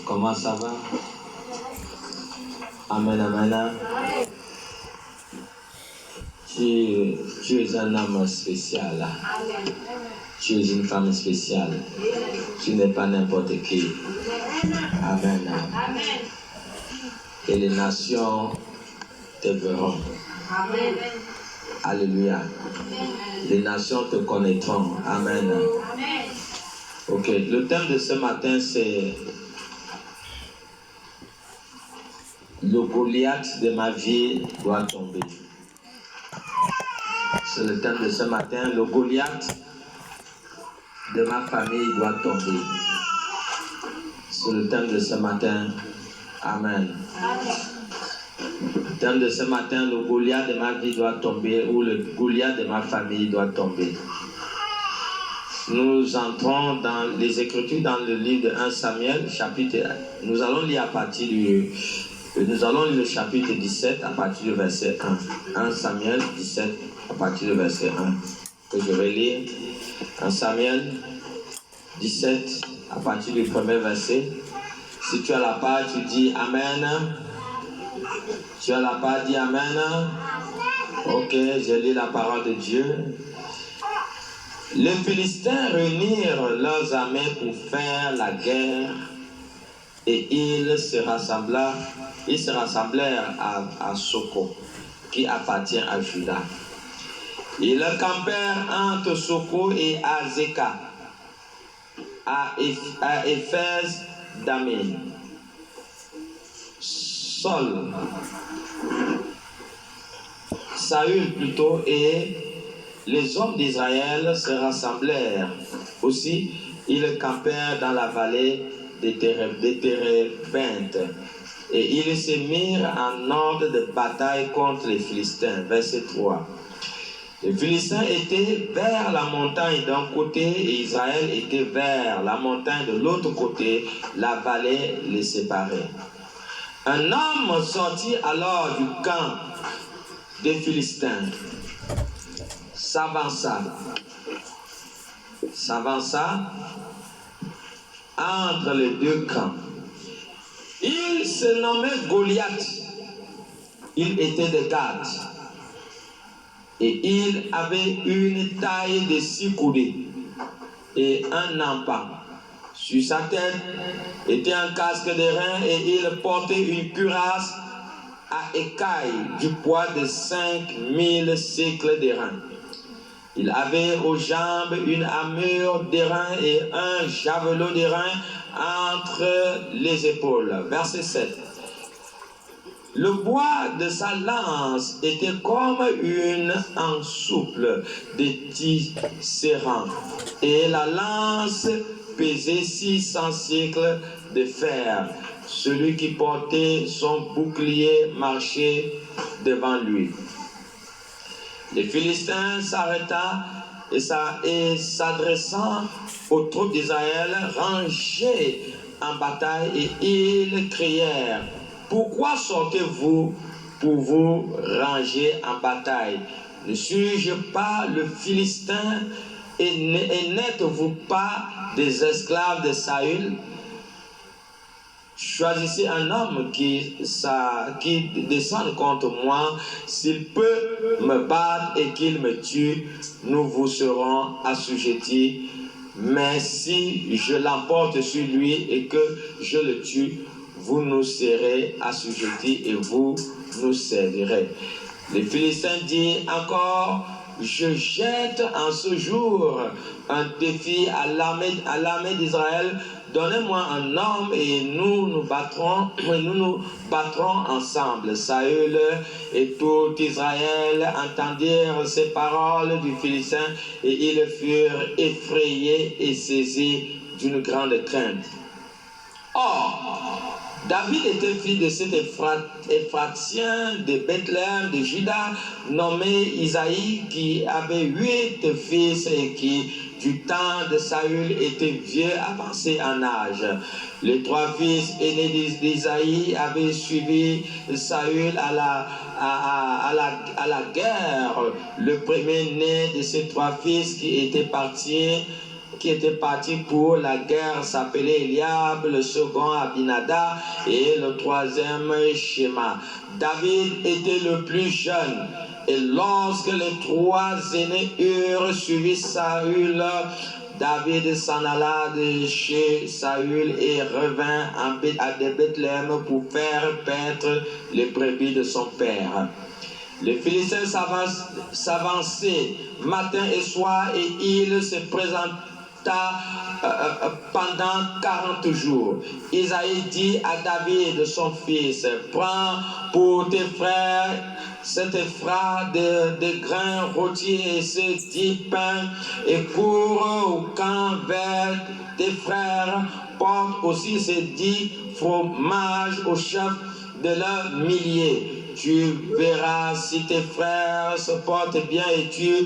Comment ça va? Amen, amen. Tu es un homme spécial. Tu es une femme spéciale. Tu n'es pas n'importe qui. Amen. Et les nations te verront. Alléluia. Les nations te connaîtront. Amen. Ok, le thème de ce matin, c'est le Goliath de ma vie doit tomber. C'est le thème de ce matin. Le Goliath de ma famille doit tomber. C'est le thème de ce matin. Amen. Le thème de ce matin, le Goliath de ma vie doit tomber, ou le Goliath de ma famille doit tomber. Nous entrons dans les Écritures dans le livre de 1 Samuel, chapitre 1. Nous allons lire le chapitre 17 à partir du verset 1. 1 Samuel 17 à partir du verset 1. Que je vais lire. 1 Samuel 17 à partir du premier verset. Si tu as la page, tu dis Amen. Tu as la page, dis Amen. Ok, je lis la parole de Dieu. Les Philistins réunirent leurs armées pour faire la guerre et ils se rassemblèrent à Soko, qui appartient à Juda. Ils campèrent entre Soko et Azeka, à Éphèse d'Amin. Saül plutôt et les hommes d'Israël se rassemblèrent. Aussi, ils campèrent dans la vallée des Térébintes. Et ils se mirent en ordre de bataille contre les Philistins. Verset 3. Les Philistins étaient vers la montagne d'un côté et Israël était vers la montagne de l'autre côté. La vallée les séparait. Un homme sortit alors du camp des Philistins, s'avança entre les deux camps. Il se nommait Goliath. Il était de Gath. Et il avait une taille de 6 coudées et un empan. Sur sa tête était un casque de reins et il portait une cuirasse à écailles du poids de 5000 cycles de reins. Il avait aux jambes une armure d'airain et un javelot d'airain entre les épaules. Verset 7. Le bois de sa lance était comme une ensouple de tisserand, et la lance pesait 600 cycles de fer. Celui qui portait son bouclier marchait devant lui. Les Philistins s'arrêta et s'adressant aux troupes d'Israël, rangées en bataille, et ils crièrent: pourquoi sortez-vous pour vous ranger en bataille? Ne suis-je pas le Philistin et n'êtes-vous pas des esclaves de Saül? Choisissez un homme qui descende contre moi. S'il peut me battre et qu'il me tue, nous vous serons assujettis. Mais si je l'emporte sur lui et que je le tue, vous nous serez assujettis et vous nous servirez. Les Philistins dirent encore: je jette en ce jour un défi à l'armée d'Israël. Donnez-moi un homme et nous nous battrons ensemble. Saül et tout Israël entendirent ces paroles du Philistin et ils furent effrayés et saisis d'une grande crainte. Or, David était fils de cet Éphratien de Bethléem de Juda, nommé Isaïe, qui avait 8 fils et qui, du temps de Saül, était vieux, avancé en âge. Les 3 fils aînés d'Isaïe avaient suivi Saül à la guerre. Le premier-né de ces 3 fils qui était parti qui était parti pour la guerre s'appelait Eliab, le second Abinadab et le troisième Shema. David était le plus jeune. Et lorsque les trois aînés eurent suivi Saül, David s'en alla de chez Saül et revint à Bethléem pour faire paître les brebis de son père. Les Philistins s'avançaient matin et soir et il se présenta pendant 40 jours. Isaïe dit à David, son fils, prends pour tes frères cette effrate de grains rôtis et ces 10 pains et cours au camp vers tes frères. Porte aussi ces 10 fromages au chef de leurs milliers. Tu verras si tes frères se portent bien et tu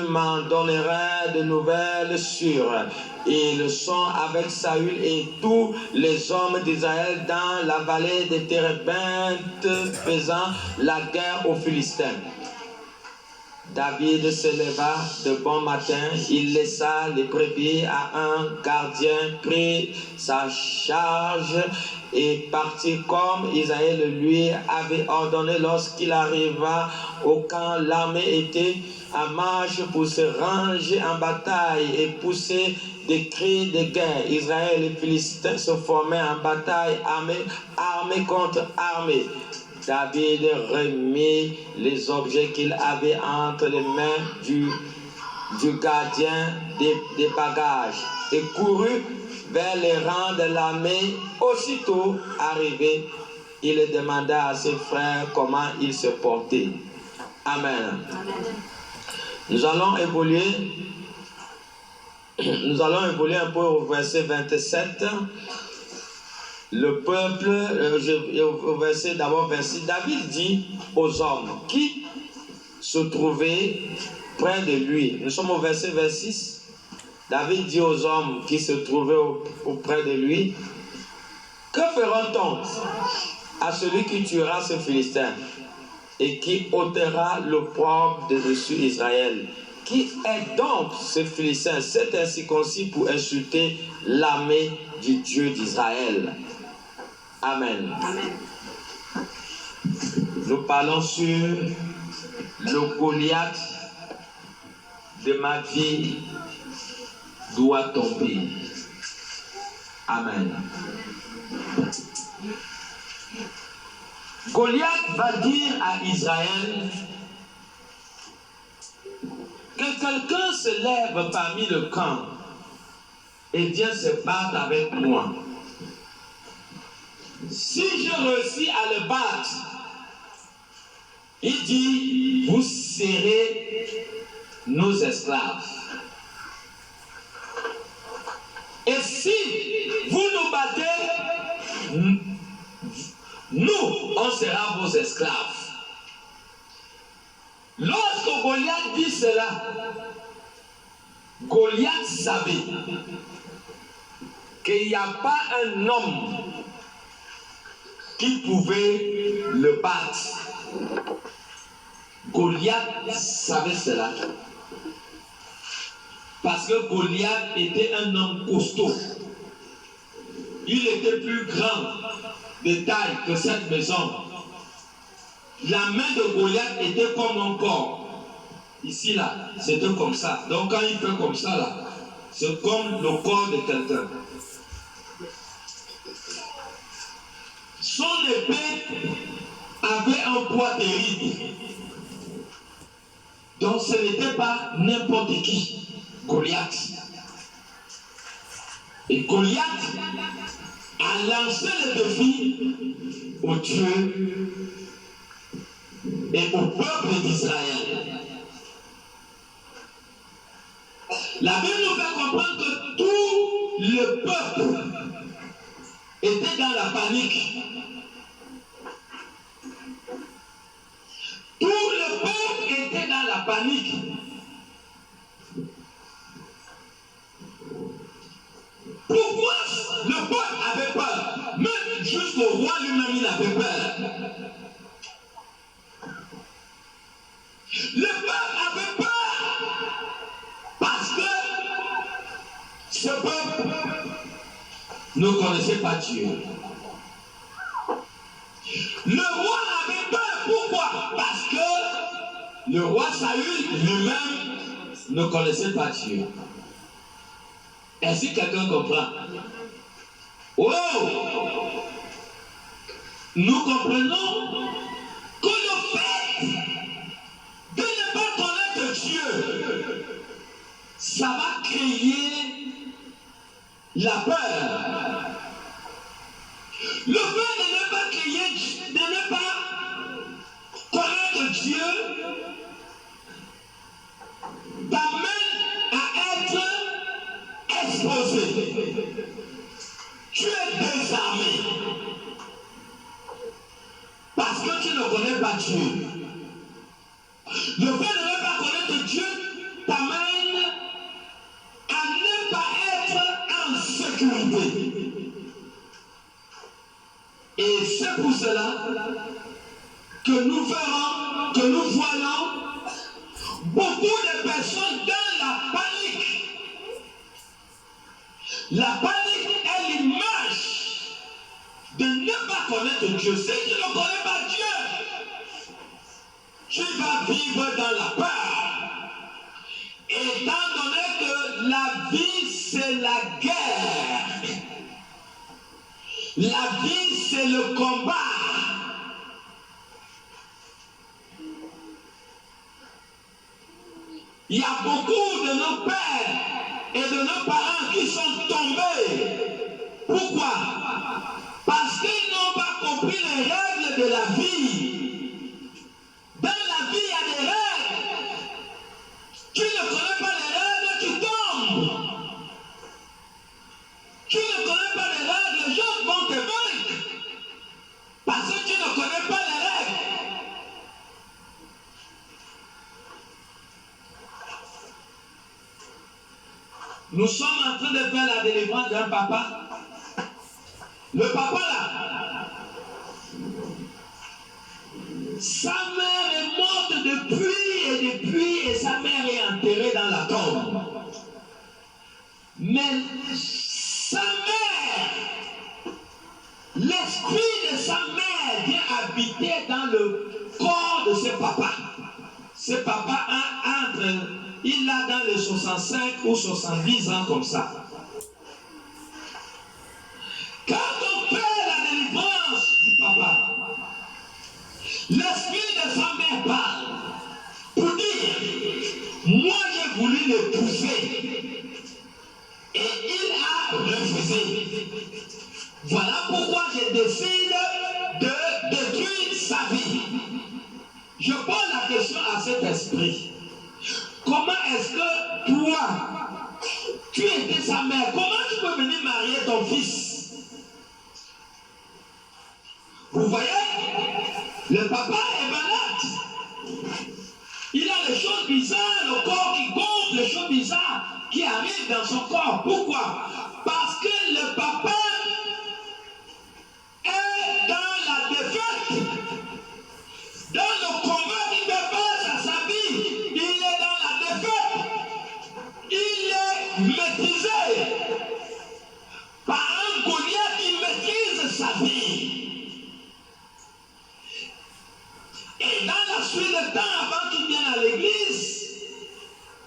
m'en donneras de nouvelles sûres. Ils sont avec Saül et tous les hommes d'Israël dans la vallée des Térébintes faisant la guerre aux Philistins. David se leva de bon matin, il laissa les brebis à un gardien, prit sa charge et partit comme Isaïe le lui avait ordonné. Lorsqu'il arriva au camp, l'armée était en marche pour se ranger en bataille et pousser des cris de guerre. Israël et les Philistins se formaient en bataille, armée contre armée. David remit les objets qu'il avait entre les mains du gardien des bagages et courut vers les rangs de l'armée. Aussitôt arrivé, il demanda à ses frères comment ils se portaient. Amen. Nous allons évoluer un peu au verset 27. Le peuple, au verset d'abord, David dit aux hommes qui se trouvaient près de lui. Nous sommes au verset 26. David dit aux hommes qui se trouvaient auprès de lui, que fera-t-on à celui qui tuera ce Philistin et qui ôtera l'opprobre de dessus Israël? Qui est donc ce Philistin, cet incirconcis, pour insulter l'armée du Dieu d'Israël? Amen. Amen. Nous parlons sur le Goliath de ma vie doit tomber. Amen. Goliath va dire à Israël que quelqu'un se lève parmi le camp et vient se battre avec moi. Si je réussis à le battre, il dit, vous serez nos esclaves. Et si vous nous battez, nous, on sera vos esclaves. Lorsque Goliath dit cela, Goliath savait qu'il n'y a pas un homme qui pouvait le battre. Goliath savait cela. Parce que Goliath était un homme costaud. Il était plus grand de taille que cette maison. La main de Goliath était comme un corps. Ici, là, c'était comme ça. Donc, quand il fait comme ça, là, c'est comme le corps de quelqu'un. Son épée avait un poids terrible. Donc, ce n'était pas n'importe qui, Goliath. Et Goliath a lancé le défi au Dieu et au peuple d'Israël. La Bible nous fait comprendre que tout le peuple était dans la panique. Tout le peuple était dans la panique. Pourquoi le peuple avait peur? Même juste le roi lui-même, il avait peur. Le peuple avait peur parce que ne connaissait pas Dieu. Le roi avait peur. Pourquoi? Parce que le roi Saül lui-même ne connaissait pas Dieu. Est-ce que quelqu'un comprend? Oh! Nous comprenons que le fait de ne pas connaître Dieu, ça va créer la peur. Le fait de ne pas créer, de ne pas connaître Dieu, t'amène à être exposé. Tu es désarmé. Parce que tu ne connais pas Dieu. Le fait de ne pas connaître Dieu t'amène à ne pas être en sécurité. Et c'est pour cela que nous verrons, que nous voyons beaucoup de personnes dans la panique. La panique est l'image de ne pas connaître Dieu. Si tu ne connais pas Dieu, tu vas vivre dans la peur. Étant donné que la vie, c'est la guerre. La vie, c'est le combat. Il y a beaucoup de nos pères et de nos parents qui sont tombés. Pourquoi? Parce qu'ils n'ont pas compris les règles de la vie. Dans la vie, il y a des règles. Tu ne connais pas les règles, tu tombes. Tu ne connais pas les règles, les gens vont te vaincre. Parce que tu ne connais pas les règles. Nous sommes en train de faire la délivrance d'un papa. Le papa là, sa mère est morte depuis, et sa mère est enterrée dans la tombe. Mais sa mère, l'esprit de sa mère vient habiter dans le corps de ce papa. Ce papa il a dans les 65 ou 70 ans comme ça. Quand on fait la délivrance du papa, l'esprit de sa mère parle pour dire, moi j'ai voulu l'épouser et il a refusé. Voilà pourquoi je décide de détruire sa vie. Je pose la question à cet esprit. Comment est-ce que toi, tu étais sa mère, comment tu peux venir marier ton fils? Vous voyez, le papa est malade. Il a des choses bizarres, le corps qui gonfle, les choses bizarres qui arrivent dans son corps. Pourquoi? Parce que le papa est dans la défaite, dans le combat qu'il fait face à sa vie. Il est dans la défaite. Il est maîtrisé par un Goliath qui maîtrise sa vie. Et dans la suite de temps, avant qu'il vienne à l'église,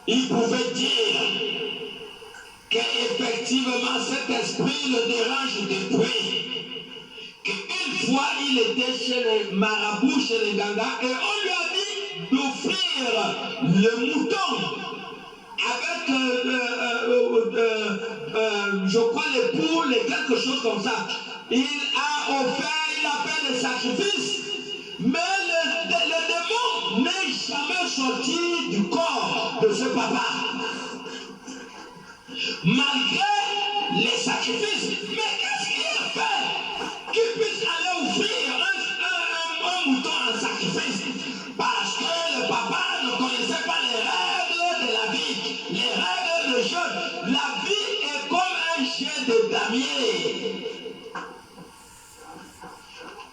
il pouvait dire qu'effectivement cet esprit le dérange depuis. Qu'une fois il était chez les marabouts, chez les gangas, et on lui a dit d'offrir le mouton avec, je crois, les poules et quelque chose comme ça. Il a offert, il a fait des sacrifices. Mais le démon n'est jamais sorti du corps de ce papa. Malgré les sacrifices. Mais qu'est-ce qu'il a fait qu'il puisse aller offrir un mouton en sacrifice? Parce que le papa ne connaissait pas les règles de la vie, les règles de jeu. La vie est comme un jet de damier.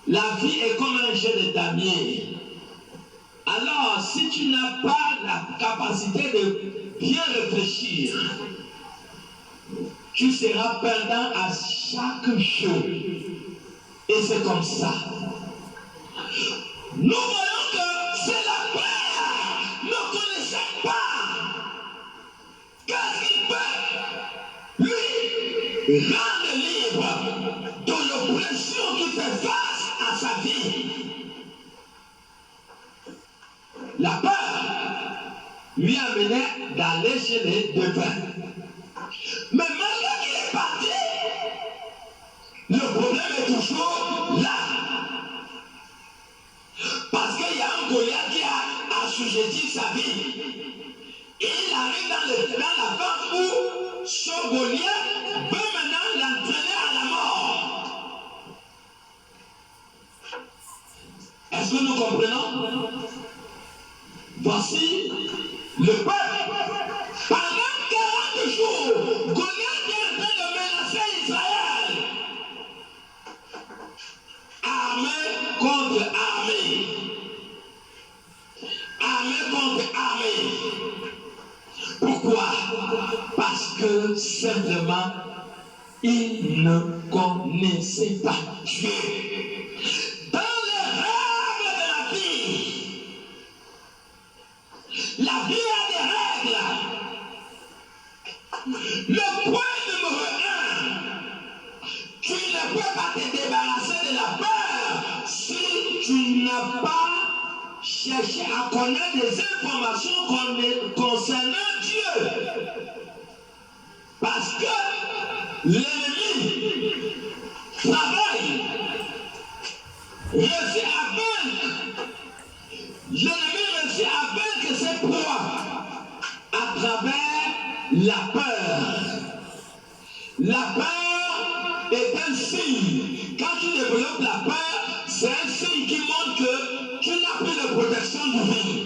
La vie est comme un jet de damier. Alors, si tu n'as pas la capacité de bien réfléchir, tu seras perdant à chaque jour. Et c'est comme ça. Nous voyons que c'est la peur. Ne connaissait pas. Qu'est-ce qu'il peut lui rendre libre de l'oppression qui fait face à sa vie. La peur lui amenait d'aller chez les devins. Mais malgré qu'il est parti, le problème est toujours là. Parce qu'il y a un Goliath qui a assujetti sa vie. Il arrive dans la phase où ce Goliath veut maintenant l'entraîner à la mort. Est-ce que nous comprenons? Voici le peuple. Pendant 40 jours, Goliath est en train de menacer Israël. Armée contre armée. Armée contre armée. Pourquoi? Parce que simplement, il ne connaissait pas Dieu. Dans les règles de la vie, la vie a des règles. Le point numéro 1, tu ne peux pas te débarrasser de la peur si tu n'as pas cherché à connaître des informations concernant Dieu. Parce que l'ennemi travaille, réussit à vaincre. L'ennemi réussit à vaincre ses proies à travers la peur. La peur est un signe. Quand tu développes la peur, c'est un signe qui montre que tu n'as plus de protection divine.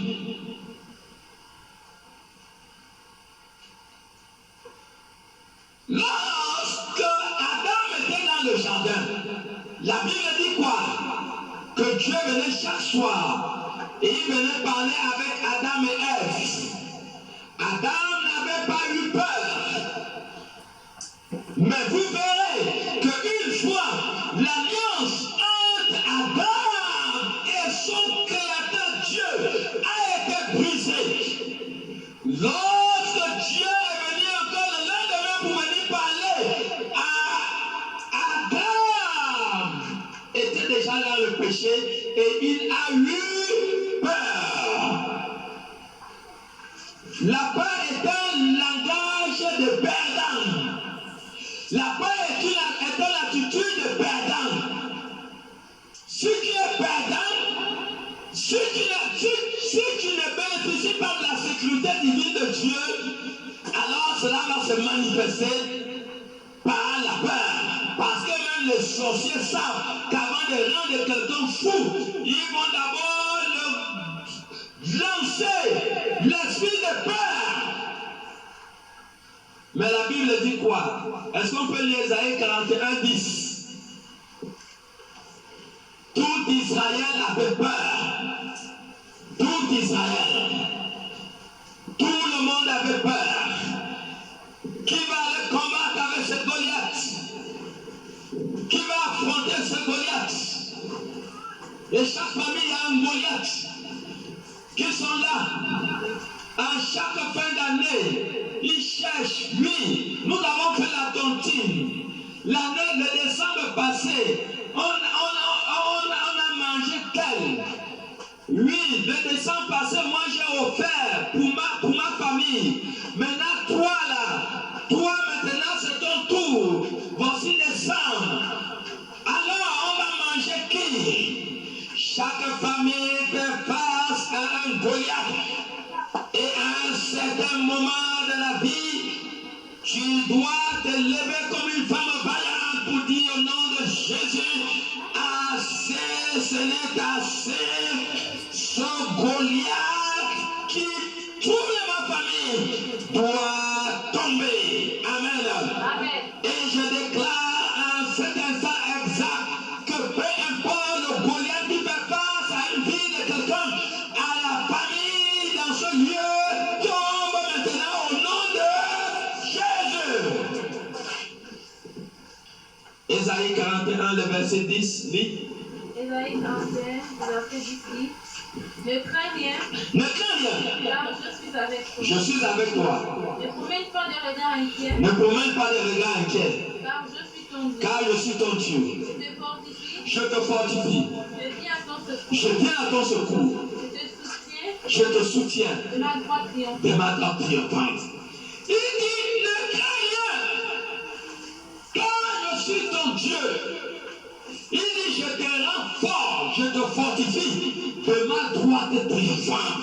Lorsque Adam était dans le jardin, la Bible dit quoi? Que Dieu venait chaque soir et il venait parler avec Adam et Ève. Adam n'avait pas eu peur. Mais vous verrez qu'une fois, l'alliance entre Adam et son créateur Dieu a été brisée. Lorsque Dieu est venu encore le lendemain pour venir parler à Adam, était déjà dans le péché et il a eu peur. La peur est un langage de perdant. La peur est une attitude de perdant. Si tu es perdant, si tu ne bénéficies pas de la sécurité divine de Dieu, alors cela va se manifester par la peur. Parce que même les sorciers savent qu'avant de rendre quelqu'un fou, ils vont d'abord lancer l'esprit de peur. Mais la Bible dit quoi? Est-ce qu'on peut lire Isaïe 41, 10? Tout Israël avait peur. Tout Israël. Tout le monde avait peur. Qui va aller combattre avec ce Goliath? Qui va affronter ce Goliath? Et chaque famille a un Goliath qui sont là. À chaque fin d'année, ils cherchent. Oui, nous avons fait la tontine. L'année de décembre passé, on a mangé tel. Oui, le décembre passé, moi j'ai offert pour ma famille. Maintenant, toi là, toi maintenant c'est ton tour. Voici décembre. Alors, on va manger qui? Chaque famille fait face à un Goliath. Et à un certain moment de la vie, tu dois te lever comme une femme vaillante pour dire au nom de Jésus, assez, ce n'est assez. Ce Goliath qui trouble ma famille doit tomber. Amen. Amen. Et je déclare en cet instant exact que peu importe le Goliath qui fait face à une vie de quelqu'un, à la famille dans ce lieu, tombe maintenant au nom de Jésus. Ésaïe 41, le verset 10, lit. Ésaïe 41, verset 10 dit, ne crains rien. Ne crains rien. Car je suis avec toi. Je suis avec toi. Ne promène pas de regards inquiets. Ne promène pas de regards inquiets. Car je suis ton Dieu. Car je suis ton Dieu. Je te fortifie. Je te fortifie. Je viens à ton secours. Je viens à ton secours. Je te soutiens. De ma droite triomphante. Il dit, ne crains rien. Car je suis ton Dieu. Il dit, je te rends fort, je te fortifie de ma droite triomphante.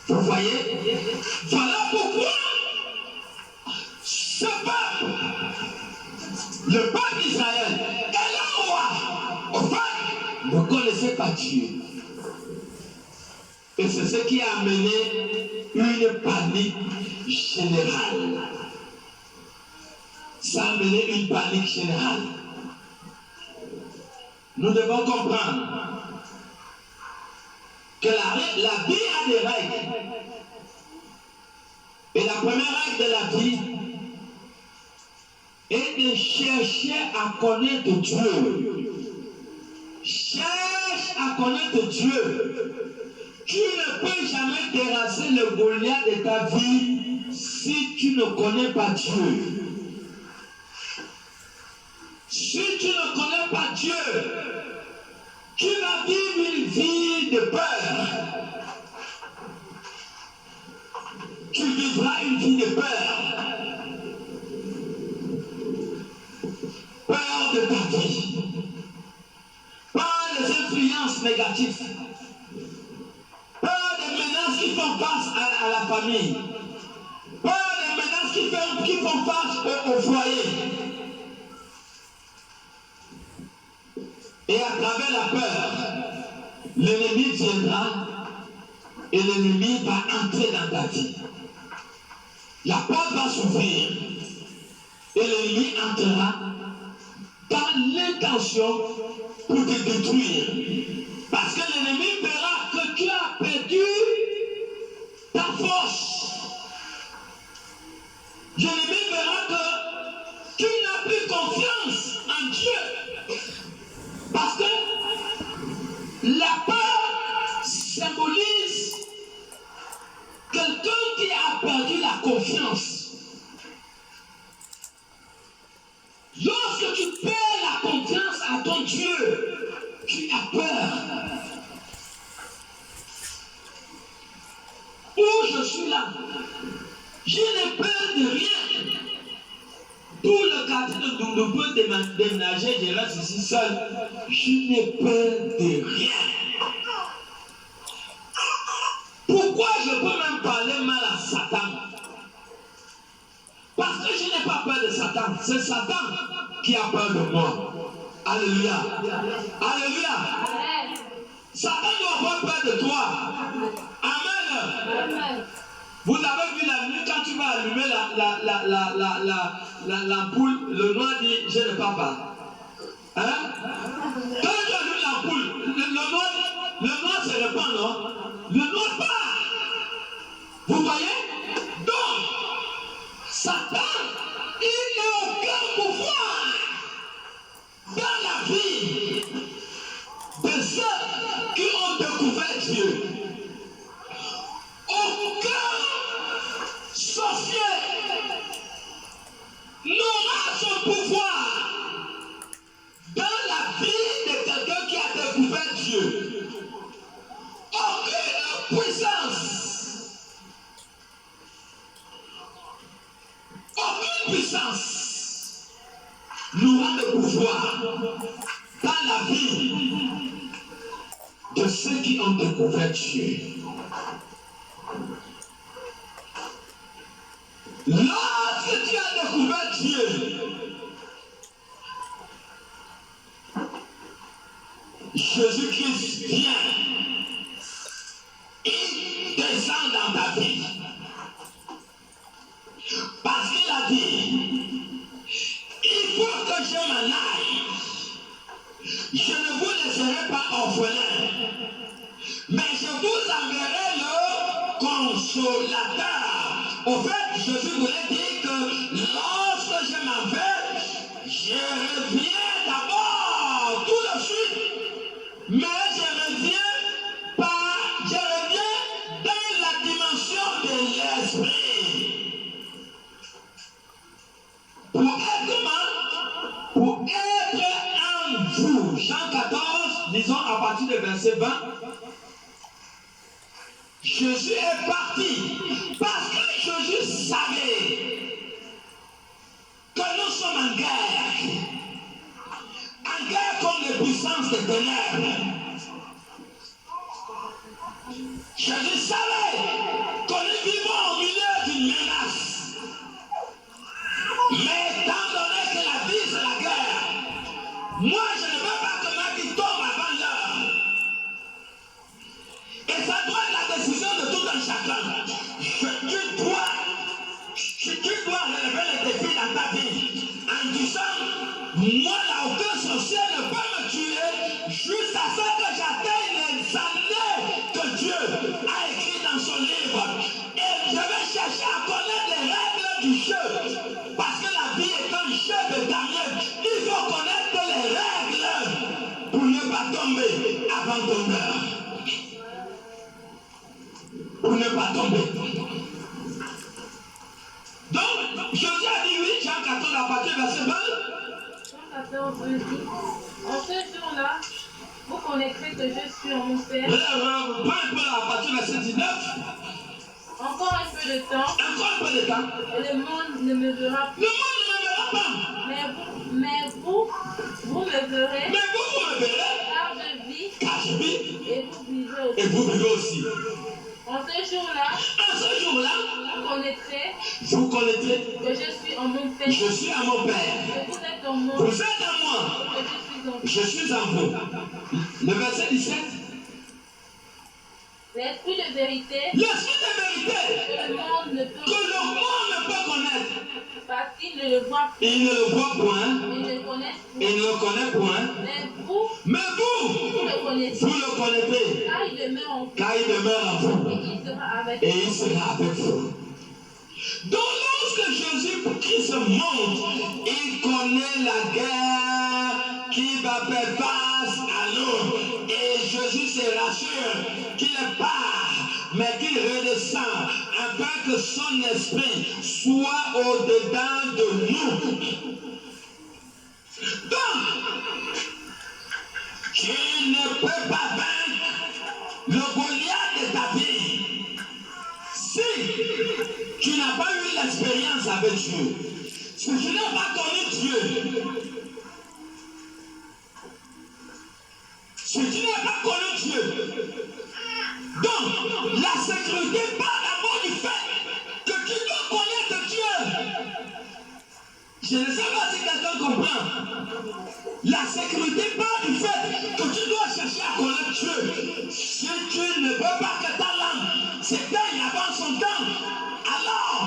Vous voyez? Voilà pourquoi ce peuple, le peuple d'Israël, et le roi, au fait, ne connaissait pas Dieu. Et c'est ce qui a amené une panique générale. Ça a amené une panique générale. Nous devons comprendre que la vie a des règles. Et la première règle de la vie est de chercher à connaître Dieu. Cherche à connaître Dieu. Tu ne peux jamais terrasser le Goliath de ta vie si tu ne connais pas Dieu. Si tu ne connais pas Dieu, tu vas vivre une vie de peur. Tu vivras une vie de peur. Peur de ta vie. Peur des influences négatives. Peur des menaces qui font face à la famille. Peur des menaces qui font face au foyer. Et à travers la peur, l'ennemi viendra et l'ennemi va entrer dans ta vie. La porte va s'ouvrir et l'ennemi entrera dans l'intention pour te détruire. Parce que l'ennemi verra que tu as perdu ta force. L'ennemi verra que tu n'as plus confiance en Dieu. Parce que la peur symbolise quelqu'un qui a perdu la confiance. Lorsque tu perds la confiance à ton Dieu, tu as peur. Où je suis là, je n'ai peur de rien. Tout le quartier de Doudou peut déménager, je reste ici seul. Je n'ai peur de rien. Pourquoi je peux même parler mal à Satan? Parce que je n'ai pas peur de Satan. C'est Satan qui a peur de moi. Alléluia. Alléluia. Satan doit avoir peur de toi. Amen. Vous avez vu la nuit quand tu vas allumer l'ampoule, le noir dit j'ai le papa. Hein? Quand tu allumes l'ampoule, le noir se répand, non? Le noir part. Vous voyez? Donc, Satan, il n'a aucun pouvoir dans la vie de ceux qui ont découvert Dieu. Aucun sorcier n'aura son pouvoir dans la vie de quelqu'un qui a découvert Dieu. Aucune puissance n'aura de pouvoir dans la vie de ceux qui ont découvert Dieu. Lorsque tu as découvert Dieu, Jésus-Christ vient, il descend dans ta vie. Parce qu'il a dit, il faut que je m'en aille. Je ne vous laisserai pas orphelin, mais je vous enverrai le consolateur. Au fait, Jésus voulait dire que lorsque je m'en vais, Mais je reviens dans la dimension de l'esprit. Pour être comment? Pour être en vous. Jean 14, disons à partir du verset 20. Jésus est parti parce que Jésus savait que nous sommes en guerre contre les puissances des ténèbres. Jésus savait que nous vivons au milieu d'une menace. Mais étant donné que la vie c'est la guerre, moi je ne veux pas que ma vie tombe avant l'heure. Et ça doit être la décision de tout un chacun. Tu dois relever le défi dans ta vie en disant, moi là aucun sorcier ne peut me tuer jusqu'à ce que j'atteigne les années que Dieu a écrit dans son livre. Et je vais chercher à connaître les règles du jeu. Parce que la vie est un jeu de Daniel. Il faut connaître les règles pour ne pas tomber avant ton heure. Pour ne pas tomber. Donc, Jésus a dit oui, Jean 14 à partir du verset 20. Jean 14 dit, en ce jour-là, vous connaîtrez que je suis en mon Père. Prends un peu à partir du verset 19. Encore un peu de temps. Encore un peu de temps. Et le monde ne me verra plus. Le monde ne me verra pas. Mais vous me verrez. Mais vous me verrez. Car je vis. Et vous vivez aussi. En ce jour-là, vous connaîtrez que je suis en mon Père. Je suis à mon Père. Que vous êtes en moi. Vous êtes en moi. Que je suis en vous. Je suis en vous. Le verset 17. L'esprit de vérité. L'esprit de vérité. Que le monde ne peut connaître. Parce qu'il ne le voit pas. Il ne le voit point. Il ne le connaît point. Il ne le connaît point. Mais vous le connaissez. Vous le connaissez. Car il demeure en vous. Et il sera avec vous. Donc lorsque Jésus-Christ monte, il connaît la guerre qui va faire face à nous. Et Jésus se rassure qu'il part, mais qu'il redescend afin que son esprit soit au-dedans de nous. Donc, tu ne peux pas vaincre le Goliath de ta vie si tu n'as pas eu l'expérience avec Dieu. Si tu n'as pas connu Dieu. Si tu n'as pas connu Dieu. Donc, la sécurité part d'abord du fait que tu dois connaître Dieu. Je ne sais pas si quelqu'un comprend. La sécurité part du fait que tu dois chercher à connaître Dieu. Si tu ne veux pas que ta langue s'éteigne avant son temps, alors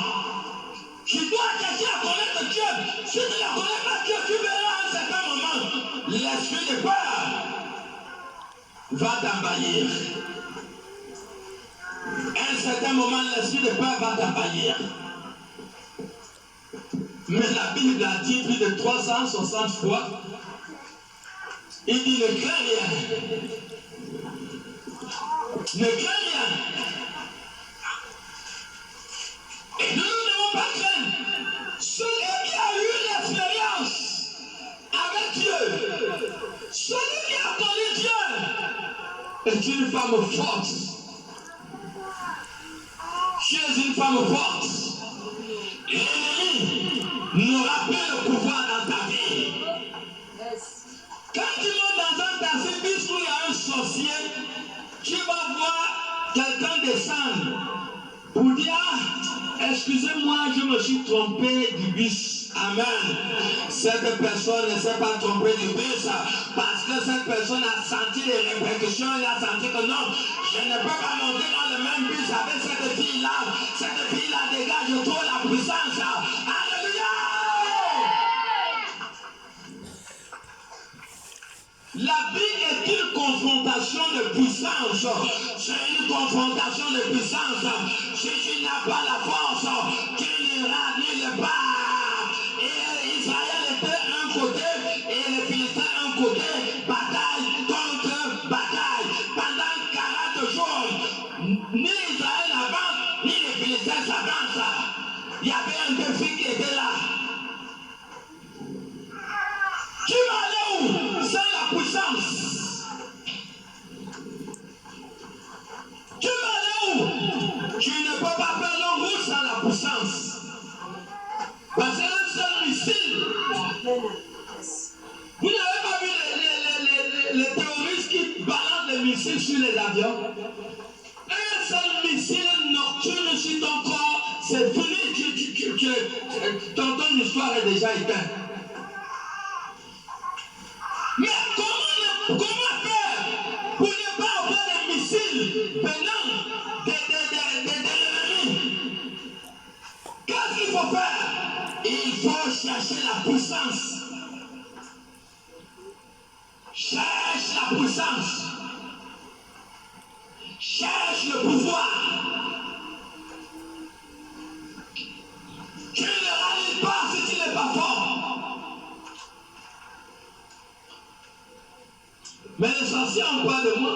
tu dois chercher à connaître Dieu. Si tu ne connais pas Dieu, tu verras à un certain moment l'esprit de peur va t'envahir. À un certain moment, l'esprit de peur va t'envahir. Mais la Bible a dit plus de 360 fois, il dit ne crains rien. Ne crains rien. Et nous ne devons pas craindre. Celui qui a eu l'expérience avec Dieu, celui qui a connu Dieu, est une femme forte. Tu es une femme forte. L'ennemi n'aura plus le pouvoir dans ta vie. Quand tu montes dans un taxi bus où il y a un sorcier, tu vas voir quelqu'un descendre pour dire excusez-moi, je me suis trompé du bus. Amen. Cette personne ne s'est pas trompée du bus parce que cette personne a senti les répercussions. Elle a senti que non, je ne peux pas monter dans le même bus avec cette fille-là. Cette fille-là dégage trop la puissance. Alléluia. La vie est une confrontation de puissance. C'est une confrontation de puissance. Si tu n'as pas la force, tu n'iras nulle part. Et Israël était un côté et les Philistins un côté. Bataille contre missile. Vous n'avez pas vu les terroristes qui balancent les missiles sur les avions? Un seul missile nocturne sur ton corps, c'est fini, ton histoire est déjà éteinte. Mais comment faire pour ne pas avoir des missiles venant de l'ennemi? Qu'est-ce qu'il faut faire? Il faut chercher la puissance. Cherche la puissance. Cherche le pouvoir. Tu ne rallies pas si tu n'es pas fort. Mais les sorciers ont peur de moi.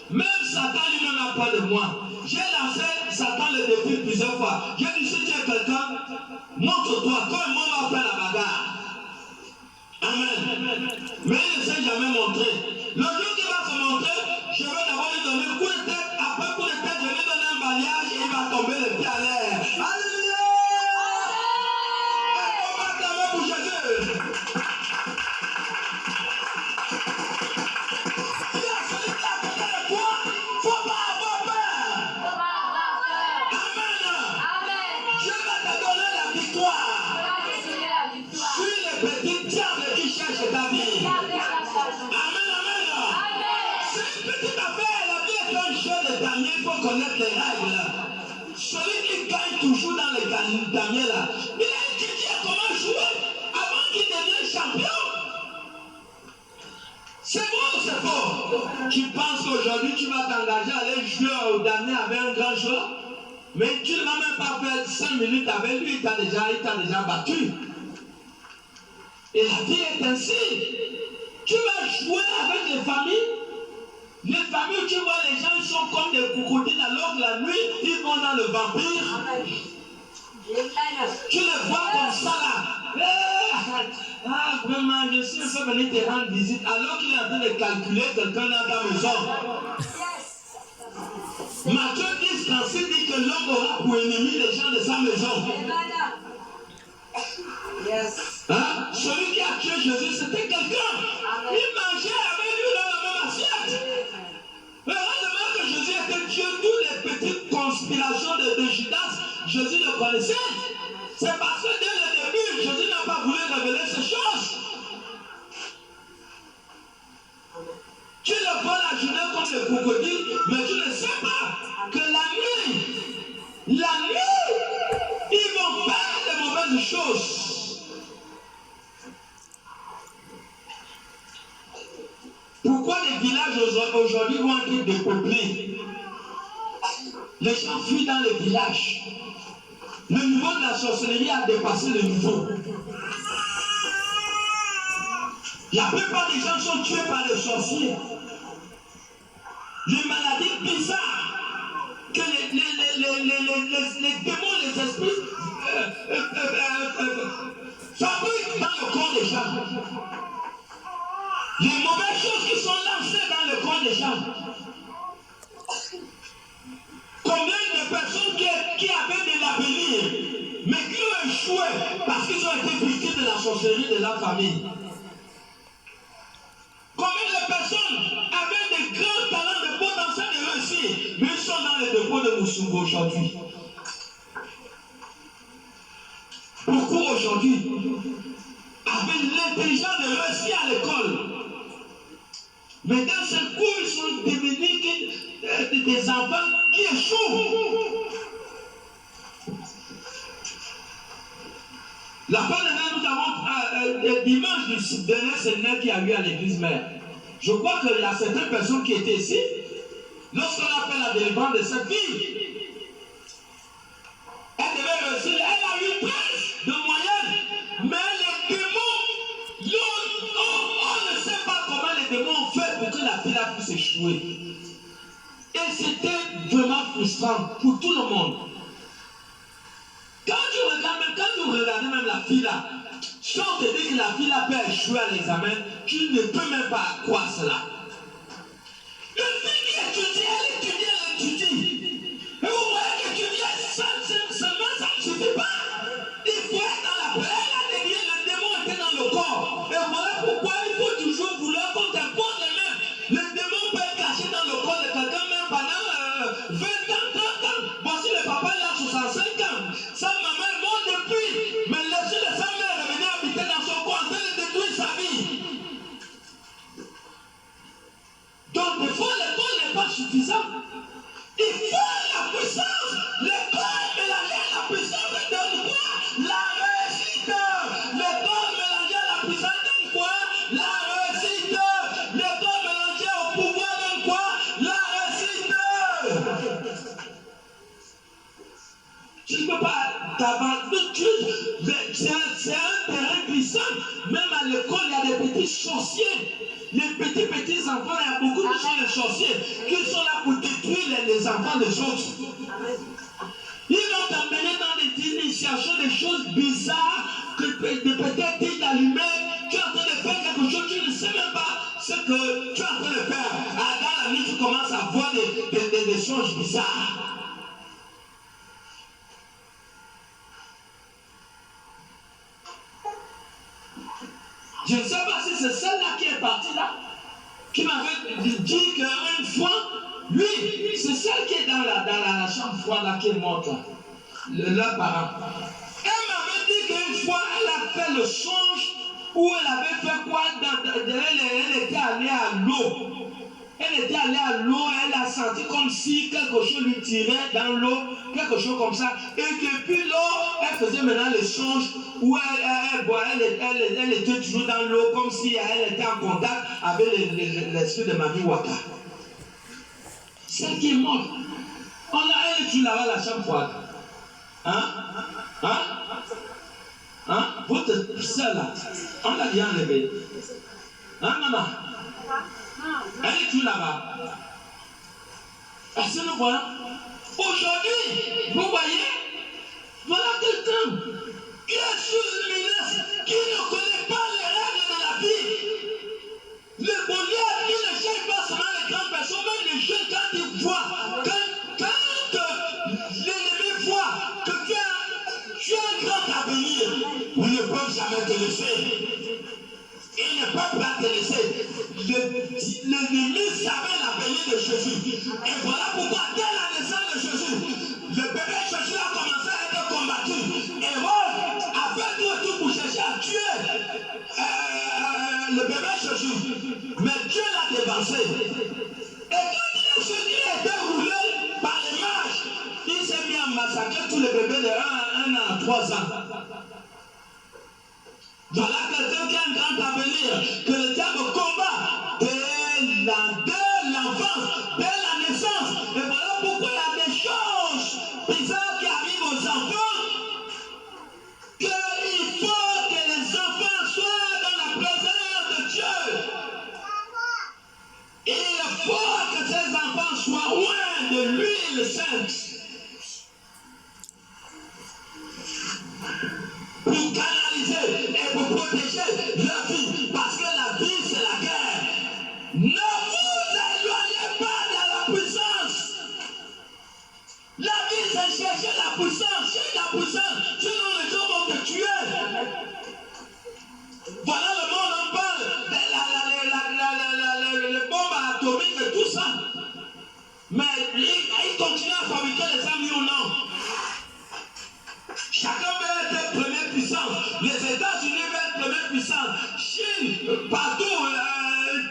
Même Satan lui-même a peur de moi. J'ai lancé Satan le défi plusieurs fois. J'ai dit, si tu es quelqu'un, montre-toi. Toi et moi, on va faire la bagarre. Amen. Mais il ne s'est jamais montré. Le jour qu'il va se montrer, je vais d'abord lui donner un coup de tête. Après coup de tête, je vais lui donner un balayage et il va tomber les pieds à l'air. Alléluia! On va clamer pour Jésus. Il y a celui qui a côté de toi. Faut pas avoir peur. Amen. Dieu va te donner la victoire. Sur les petits diables qui cherchent ta vie. Amen. C'est une petite affaire. La vie est un jeu de damier. Il faut connaître les règles. Celui qui gagne toujours dans les damiers là, il a étudié comment jouer avant qu'il devienne champion. C'est vrai ou c'est faux? Tu penses qu'aujourd'hui tu vas t'engager à aller jouer au damier avec un grand joueur, mais tu ne vas même pas faire 5 minutes avec lui, il t'a déjà battu. Et la vie est ainsi. Tu vas jouer avec les familles. Les familles où tu vois les gens sont comme des crocodiles alors que la nuit ils vont dans le vampire. Tu les vois comme ça là. Vraiment, je suis un peu venu te rendre visite alors qu'il est en train de calculer quelqu'un dans ta maison. Matthieu 10:36 dit que l'homme aura pour ennemi les gens de sa maison. Hein? Celui qui a tué Jésus, c'était quelqu'un. Il mangeait avec lui dans la même assiette. Heureusement que Jésus était Dieu, toutes les petites conspirations de Judas, Jésus le connaissait. C'est parce que dès le début, Jésus n'a pas voulu révéler ces choses. Tu le vois la journée comme le crocodile, mais tu ne sais pas que la nuit, ils vont faire de mauvaises choses. Pourquoi les villages aujourd'hui vont être dépeuplés? Les gens fuient dans les villages. Le niveau de la sorcellerie a dépassé le niveau. La plupart des gens sont tués par les sorciers. Les maladies bizarres que les démons, les esprits fabriquent dans le corps des gens. Les mauvaises choses qui sont lancées dans le corps des gens. Combien de personnes qui avaient de l'avenir, mais qui ont échoué parce qu'ils ont été victimes de la sorcellerie de leur famille? Combien de personnes avaient de grands talents, de potentiel de réussir, mais ils sont dans les dépôts de Moussoumbo aujourd'hui? Beaucoup aujourd'hui avaient l'intelligence de réussir à l'école. Mais dans ce coup, ils sont devenus des enfants qui échouent. La fin de l'année, nous avons dimanche du dernier séminaire qui a eu à l'église mère. Je crois qu'il y a certaines personnes qui étaient ici. Lorsqu'on a fait la délivrance de cette fille, elle devait réussir. Elle a eu 13 de moyenne. Mais les démons, on ne sait pas comment les démons ont fait pour que la fille puisse échouer. Et c'était vraiment frustrant pour tout le monde. Quand tu regardes même la fille là, si on te dit que la fille là peut échouer à l'examen, tu ne peux même pas croire cela. Une fille qui étudie, elle étudie. Et vous voyez qu'étudier seulement ça ne suffit pas. Il faut être dans la paix, elle a dédié pourquoi il faut toujours vouloir qu'on t'impose les mains. Le démon peut être caché dans le corps de quelqu'un même pendant 20 ans, 30 ans. Bon, si le papa il a 65 ans, sa maman est morte depuis, mais l'esprit de sa mère est venu habiter dans son corps en train de détruire sa vie. Donc, des fois, l'école n'est pas suffisant. Il faut la puissance. L'école mélangée à la puissance donne quoi? La réussite. L'école mélangée à la puissance donne quoi? La réussite. L'école mélangée au pouvoir donne quoi? La réussite. Tu ne peux pas t'avancer. C'est un terrain glissant. Même à l'école, il y a des petits sorciers. Les petits enfants, il y a beaucoup de gens, les sorciers, qui sont là pour détruire les enfants des autres. Ils vont t'amener dans des initiations, des choses bizarres, que peut-être ils t'allument, tu es en train de faire quelque chose, tu ne sais même pas ce que tu es en train de faire. Dans la nuit, tu commences à voir des choses bizarres. Je ne sais pas si c'est celle-là qui est partie là, qui m'avait dit qu'une fois, lui, c'est celle qui est dans la chambre froide là, qui est morte là, leurs parents. Elle m'avait dit qu'une fois, elle a fait le songe où elle avait fait quoi, elle était allée à l'eau. Elle était allée à l'eau, elle a senti comme si quelque chose lui tirait dans l'eau, quelque chose comme ça. Et depuis l'eau, elle faisait maintenant les songes où elle était toujours dans l'eau, comme si elle était en contact avec l'esprit de Mami Waka. Celle qui est morte. Elle est toujours là-bas à la chambre froide. Votre soeur là, on l'a bien enlevée. Maman? Elle est toujours là-bas. Est-ce que nous voyons? Aujourd'hui, vous voyez, voilà quelqu'un qui est sous une menace, qui ne connaît pas les règles de la vie. Le Goliath, il ne cherche pas seulement les grandes personnes, même les jeunes, quand ils voient, quand l'ennemi voit que tu as un grand avenir, ils ne peuvent jamais te laisser. Ils ne peuvent pas te laisser. L'ennemi savait l'avenir de Jésus. Et voilà pourquoi, dès la naissance de Jésus, le bébé Jésus a commencé à être combattu. Hérode a fait tout pour chercher à tuer le bébé Jésus. Mais Dieu l'a dévancé. Et quand Jésus a été roulé par les mages, il s'est mis à massacrer tous les bébés de 1 an à 3 ans. Voilà quelqu'un qui a un grand avenir, que le diable combat dès l'enfance, dès la naissance. Et voilà pourquoi il y a des choses bizarres qui arrivent aux enfants, qu'il faut que les enfants soient dans la présence de Dieu. Et il faut que ces enfants soient loin de l'huile sainte. Pour canaliser et pour protéger leur vie. Parce que la vie, c'est la guerre. Ne vous éloignez pas de la puissance. La vie, c'est chercher la puissance. Cherche la puissance. Sinon, les gens vont te tuer. Voilà, le monde en parle. Les bombes atomiques et tout ça. Mais ils continuent à fabriquer les armes, ou non? Chacun veut être première puissance. Les États-Unis veulent être première puissance. Chine, partout,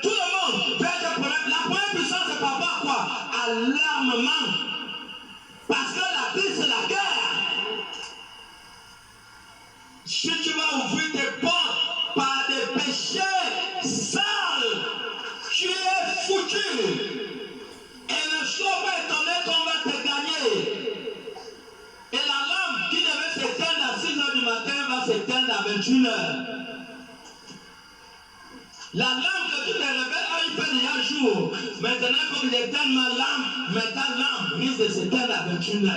tout le monde veut être première. La première puissance, c'est par rapport à quoi? À l'armement. Parce que la vie, c'est la guerre. Si tu vas ouvrir tes portes par des péchés sales, tu es foutu. Et ne sois pas étonné qu'on va te gagner. Et la lampe qui devait s'éteindre à 6 h du matin va s'éteindre à 21 h. La lampe que tu te réveilles, il fait déjà jour. Maintenant, il faut que j'éteigne ma lampe, mais ta lampe risque de s'éteindre à 21 h.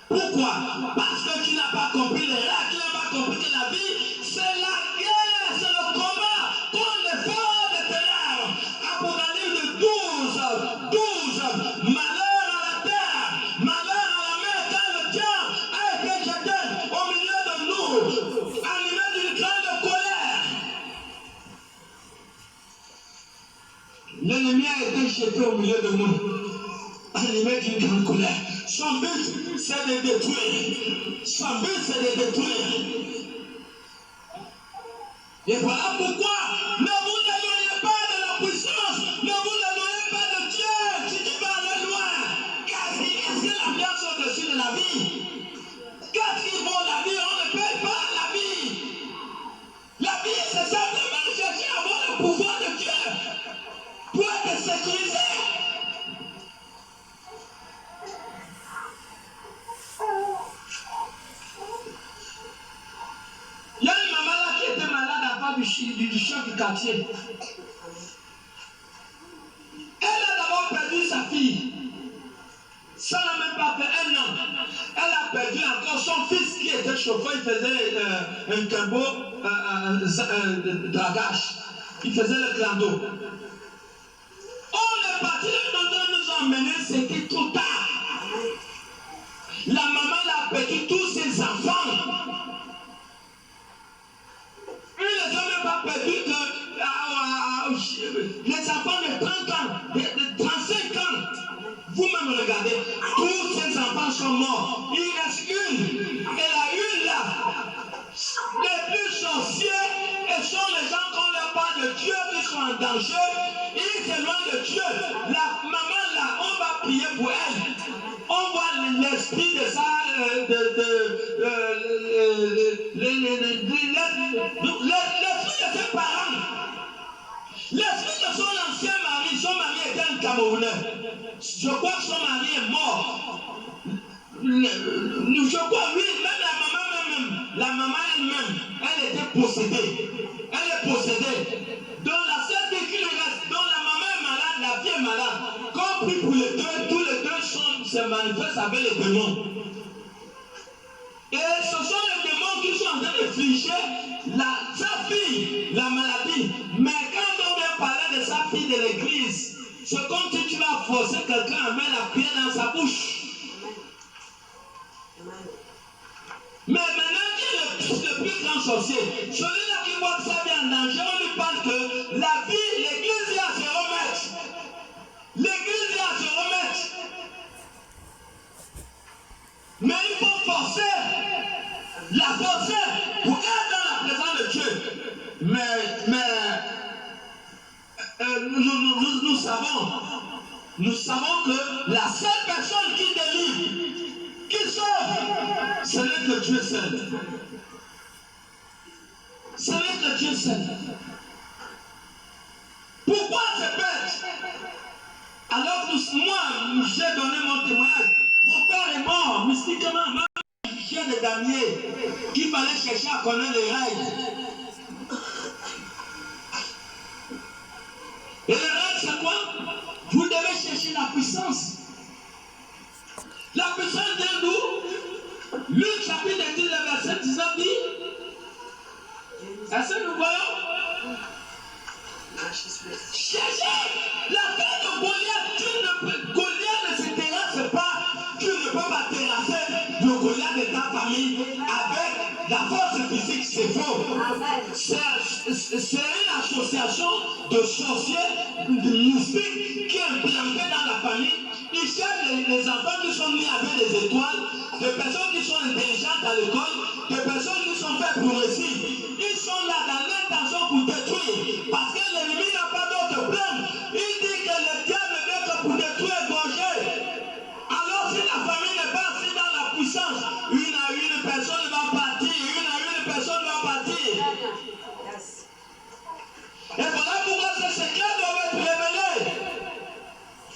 Pourquoi? Parce que tu n'as pas compris les règles, tu n'as pas compris que la vie, c'est la guerre, c'est le combat contre les forces des ténèbres. Apocalypse de 12, malheur à la terre, malheur à la mer, car le diable a été jeté au milieu de nous, animé d'une grande colère. L'ennemi a été jeté au milieu de nous, animé d'une grande colère. Son but, c'est de détruire. Son but, c'est de détruire. Et voilà pourquoi ne vous éloignez pas de la puissance, ne vous éloignez pas de Dieu si tu veux aller loin. Car est-ce que la viande est au-dessus de la vie? Qu'est-ce qui vaut la vie? On ne paye pas la vie. La vie, c'est simplement chercher à avoir le pouvoir de Dieu pour être sécurisé. Il y a une maman là qui était malade avant du chef du quartier. Elle a d'abord perdu sa fille. Ça n'a même pas fait 1 an. Elle a perdu encore son fils qui était chauffeur. Il faisait un turbo dragage. Il faisait le clando. On est parti, le nous a emmenés, c'était trop tard. La maman a perdu tous ses enfants. Il ne sont même pas perdu que les enfants de 30 ans, de 35 ans. Vous-même regardez, tous ces enfants sont morts. Il reste une. Et la une là, les plus sorciers, et sont les gens qui ont leur part de Dieu, qui sont en danger. Ils s'éloignent de Dieu. La maman là, on va prier pour elle. On voit l'esprit de ça, l'esprit de ses parents. L'esprit de son ancien mari, son mari était un Camerounais. Je crois que son mari est mort. Je crois, oui, même la maman elle-même, elle était possédée. Elle est possédée. Donc la seule fille qui lui reste, donc la maman est malade, la fille est malade. Quand on prie pour les deux, tous les deux se manifestent avec les démons. Et ce sont les démons qui sont en train de flécher sa fille, la maladie. Mais quand on vient parler de sa fille de l'église, c'est comme si tu vas forcer quelqu'un à mettre la pierre dans sa bouche. Mais maintenant, qui est le plus grand sorcier? Celui-là qui voit que ça vient en danger, on lui parle que la vie, l'église est à se remettre. L'église est à se remettre. Mais il faut forcer, la forcer pour être dans la présence de Dieu. Mais nous savons que la seule personne qui délivre, qui sauve, ce n'est que Dieu seul. Ce n'est que Dieu seul. Pourquoi c'est bête? Alors que moi, j'ai donné mon témoignage. Mon père est mort, mystiquement, même chien de damier, qu'il fallait chercher à connaître les règles. Et les règles, c'est quoi? Vous devez chercher la puissance. La puissance vient d'où? Luc chapitre 10, verset 19 dit. Est-ce que nous voyons? Cherchez la tête de Goliath. Goliath ne se terrasse pas. Tu ne peux pas terrasser le Goliath de ta famille avec la force physique, c'est faux. C'est une association de sorciers, de mystiques qui est implantée dans la famille. Ils cherchent les enfants qui sont nés avec des étoiles, des personnes qui sont intelligentes à l'école, des personnes qui sont faites pour réussir. Ils sont là dans l'intention pour détruire. Parce que l'ennemi n'a pas d'autre plan. Il dit que le diable vient que pour détruire et gorger. Alors si la famille n'est pas assise dans la puissance, une à une personne va partir, une à une personne va partir. Et voilà pourquoi ce secret doit être révélé.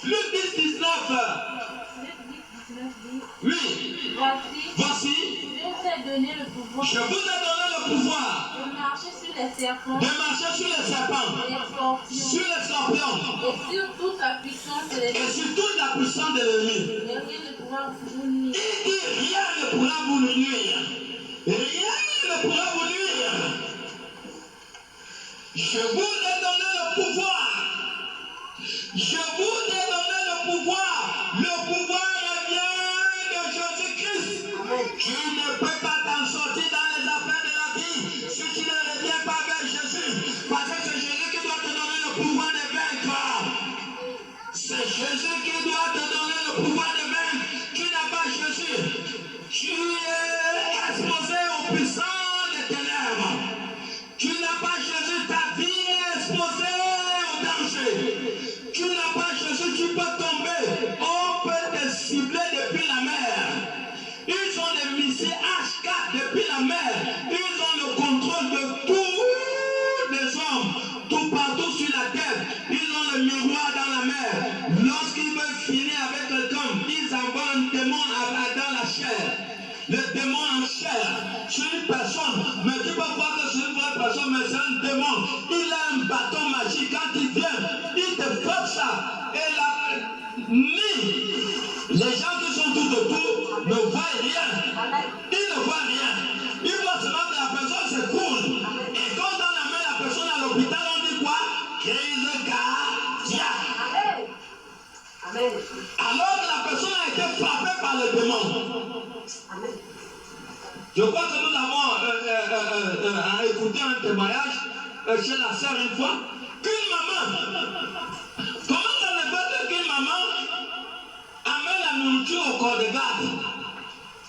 Luc 10, 19. Oui. Voici. Je vous ai donné le pouvoir. Je vous ai donné le pouvoir. De marcher sur les serpents. De marcher sur les serpents. Et les scorpions. Sur les scorpions. Et sur toute la puissance de l'ennemi. Et sur toute la puissance de l'ennemi. Et rien ne pourra vous nuire. Il dit rien ne pourra vous nuire. Rien ne pourra vous nuire. Je vous ai donné le pouvoir. Je vous ai donné le pouvoir. Le pouvoir vient de Jésus-Christ. Tu ne peux pas t'en sortir dans les affaires de la vie si tu ne reviens pas vers Jésus. Parce que c'est Jésus qui doit te donner le pouvoir de vaincre. personne, mais c'est un démon. Il a un bâton magique. Quand il vient, il te frappe ça. Et la nuit, les gens qui sont tout autour ne voient rien. Ils ne voient rien. Ils voient seulement que la personne s'écroule. Et quand on amène la personne à l'hôpital, on dit quoi? Crise cardiaque. Amen. Alors que la personne a été frappée par le démon. Amen. Je crois que nous avons écouté un témoignage chez la sœur une fois. Qu'une maman, comment ça ne peut qu'une maman amène la nourriture au corps de garde?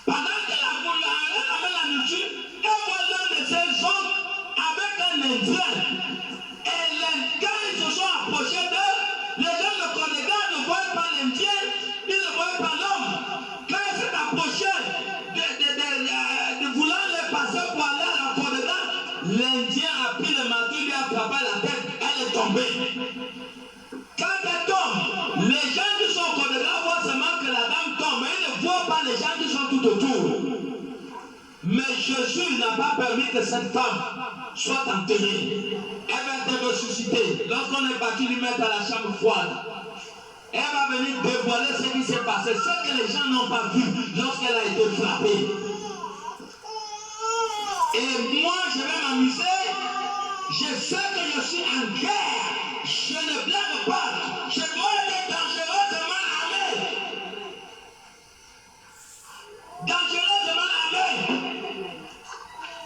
Pendant qu'elle amène la nourriture, elle voit l'un de ses hommes avec un Indien. Et quand ils se sont approchés d'eux, les gens de corps de garde ne voient pas l'Indien, ils ne voient pas l'homme. Quand ils s'est approché de vouloir les passer pour aller à la corps de garde, l'Indien a pris le marteau, lui a frappé la tête, elle est tombée. Quand elle tombe, les gens qui sont au corps de garde voient seulement que la dame tombe, mais ils ne voient pas les gens qui sont tout autour. Mais Jésus n'a pas permis que cette femme soit enterrée. Elle va être ressuscitée. Lorsqu'on est parti lui mettre à la chambre froide, elle va venir dévoiler ce qui s'est passé, ce que les gens n'ont pas vu lorsqu'elle a été frappée. Et moi, je vais m'amuser. Je sais que je suis en guerre. Je ne blague pas. Je dois être dangereusement armé. Dangereusement armé.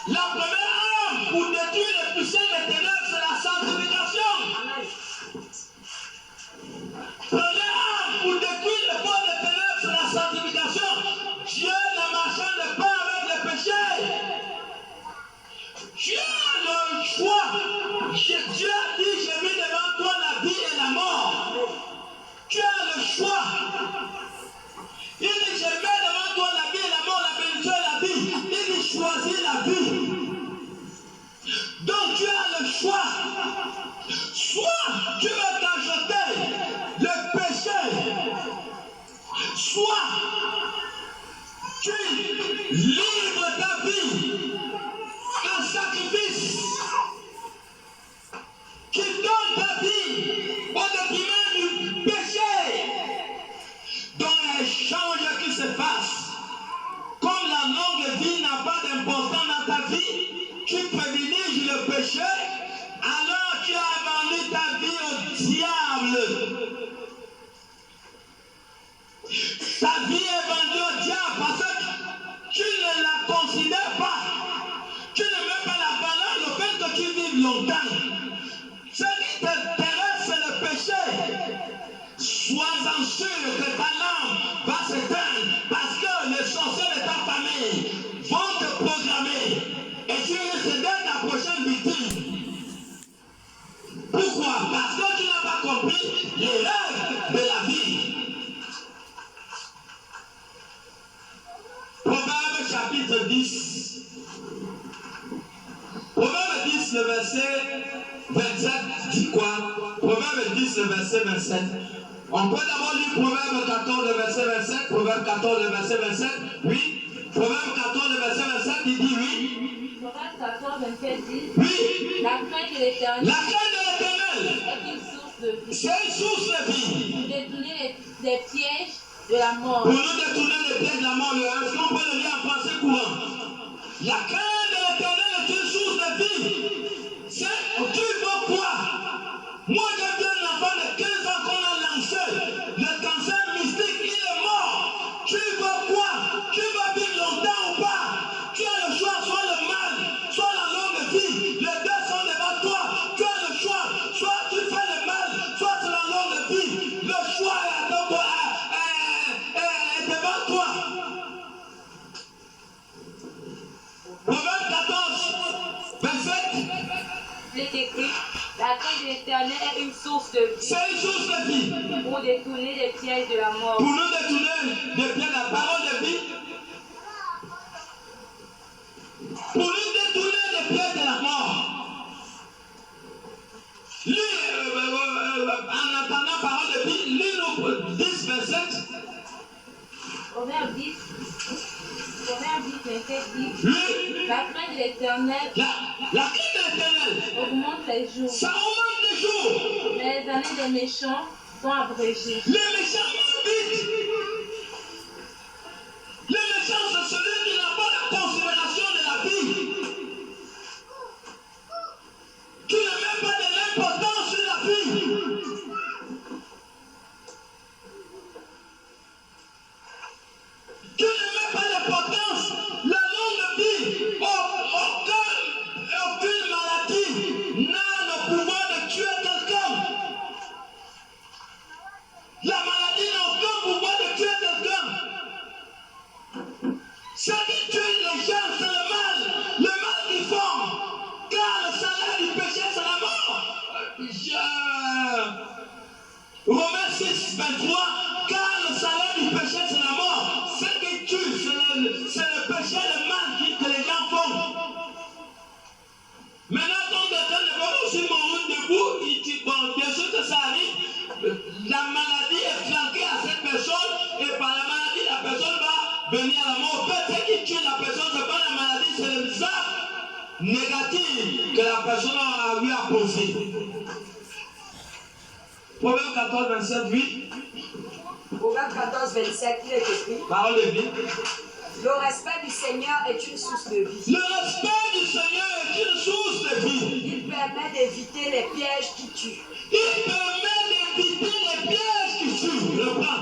La première arme pour détruire les puissants des ténèbres, c'est la sanctification. Première arme pour détruire les forces des ténèbres, c'est la sanctification. Dieu ne marchande pas avec les péchés. Dieu a le choix. Dieu a dit, j'ai mis devant toi la vie et la mort. Tu as le choix. Il dit, je mets devant toi la vie et la mort, la bénédiction et la vie. Il dit, choisis la vie. Donc tu as le choix. Soit tu veux t'ajouter le péché, soit tu livres ta vie en sacrifice, qui donne ta vie au détriment du péché, dans l'échange qui se passe. Comme la longue vie n'a pas d'importance dans ta vie, tu privilégies le péché, alors tu as vendu ta vie au diable. Ta vie est vendue au diable parce que tu ne la considères pas. Tu ne mets pas la valeur le fait que tu vives longtemps. Ce qui t'intéresse, c'est le péché. Sois-en sûr que ta lampe va s'éteindre parce que les sorciers de ta famille vont te programmer et tu risques d'être la prochaine victime. Pourquoi? Parce que tu n'as pas compris les règles de la vie. Proverbe chapitre 10. Proverbe 10, le verset 27 dit quoi? Proverbe 10, le verset 27. On peut d'abord lire Proverbe 14, le verset 27. Proverbe 14, le verset 27. Oui. Proverbe 14, le verset 27, il dit oui. Proverbe 14, 27 dit, Oui. la crainte de l'Éternel La crainte de l'Éternel, est une source de vie. c'est une source de vie. Pour détourner les pièges de la mort. Pour nous détourner les pièges de la mort, est-ce qu'on peut le lire en français courant? La crainte de l'Éternel est une source de vie. Tu veux quoi? Moi, j'ai bien un enfant de 15 ans qu'on a lancé. Le cancer mystique, il est mort. Tu veux quoi? Tu veux vivre longtemps ou pas? Tu as le choix, soit le mal, soit la longue vie. Les deux sont devant toi. Tu as le choix. Soit tu fais le mal, soit c'est la longue vie. Le choix est devant toi. Proverbe 14, 27. Il est écrit, la crainte de l'Éternel est une source de vie. C'est une source de vie. Pour détourner les pièges de la mort. Pour nous détourner des pièges de la parole de vie. Pour nous détourner des pièges de la mort. En entendant la parole de vie, lis-nous 10, 27. Proverbe 10, 27 dit, Oui. la crainte de l'Éternel La crainte de les jours. Ça augmente les jours. Mais les années des méchants sont abrégées. Les méchants meurent vite. Les méchants, c'est celui qui n'a pas la considération de la vie. Qui ne met pas de l'importance sur la vie. Qui ne met pas d'importance. La longue vie, aucune maladie n'a le pouvoir de tuer quelqu'un. La maladie n'a aucun pouvoir de tuer quelqu'un. Ce qui tue les gens, c'est le mal qu'ils font. Car le salaire du péché, c'est la mort. Romains 6, 23, car le salaire du péché, c'est la mort. Ce qui tue, c'est le péché, le mal que les gens font. Maintenant, quand quelqu'un ne va aussi mourir debout, il dit, bon, bien sûr que ça arrive, la maladie est flanquée à cette personne, et par la maladie, la personne va venir à la mort. Peut-être qui tue la personne, c'est pas la maladie, c'est les actes négatifs que la personne a eu à poser. Proverbe 14, 27, oui. Proverbe 14, 27, il est écrit. Parole de vie. Le respect du Seigneur est une source de vie. Le respect du Seigneur est une source de vie. Il permet d'éviter les pièges qui tuent. Il permet d'éviter les pièges qui tuent. Le plan.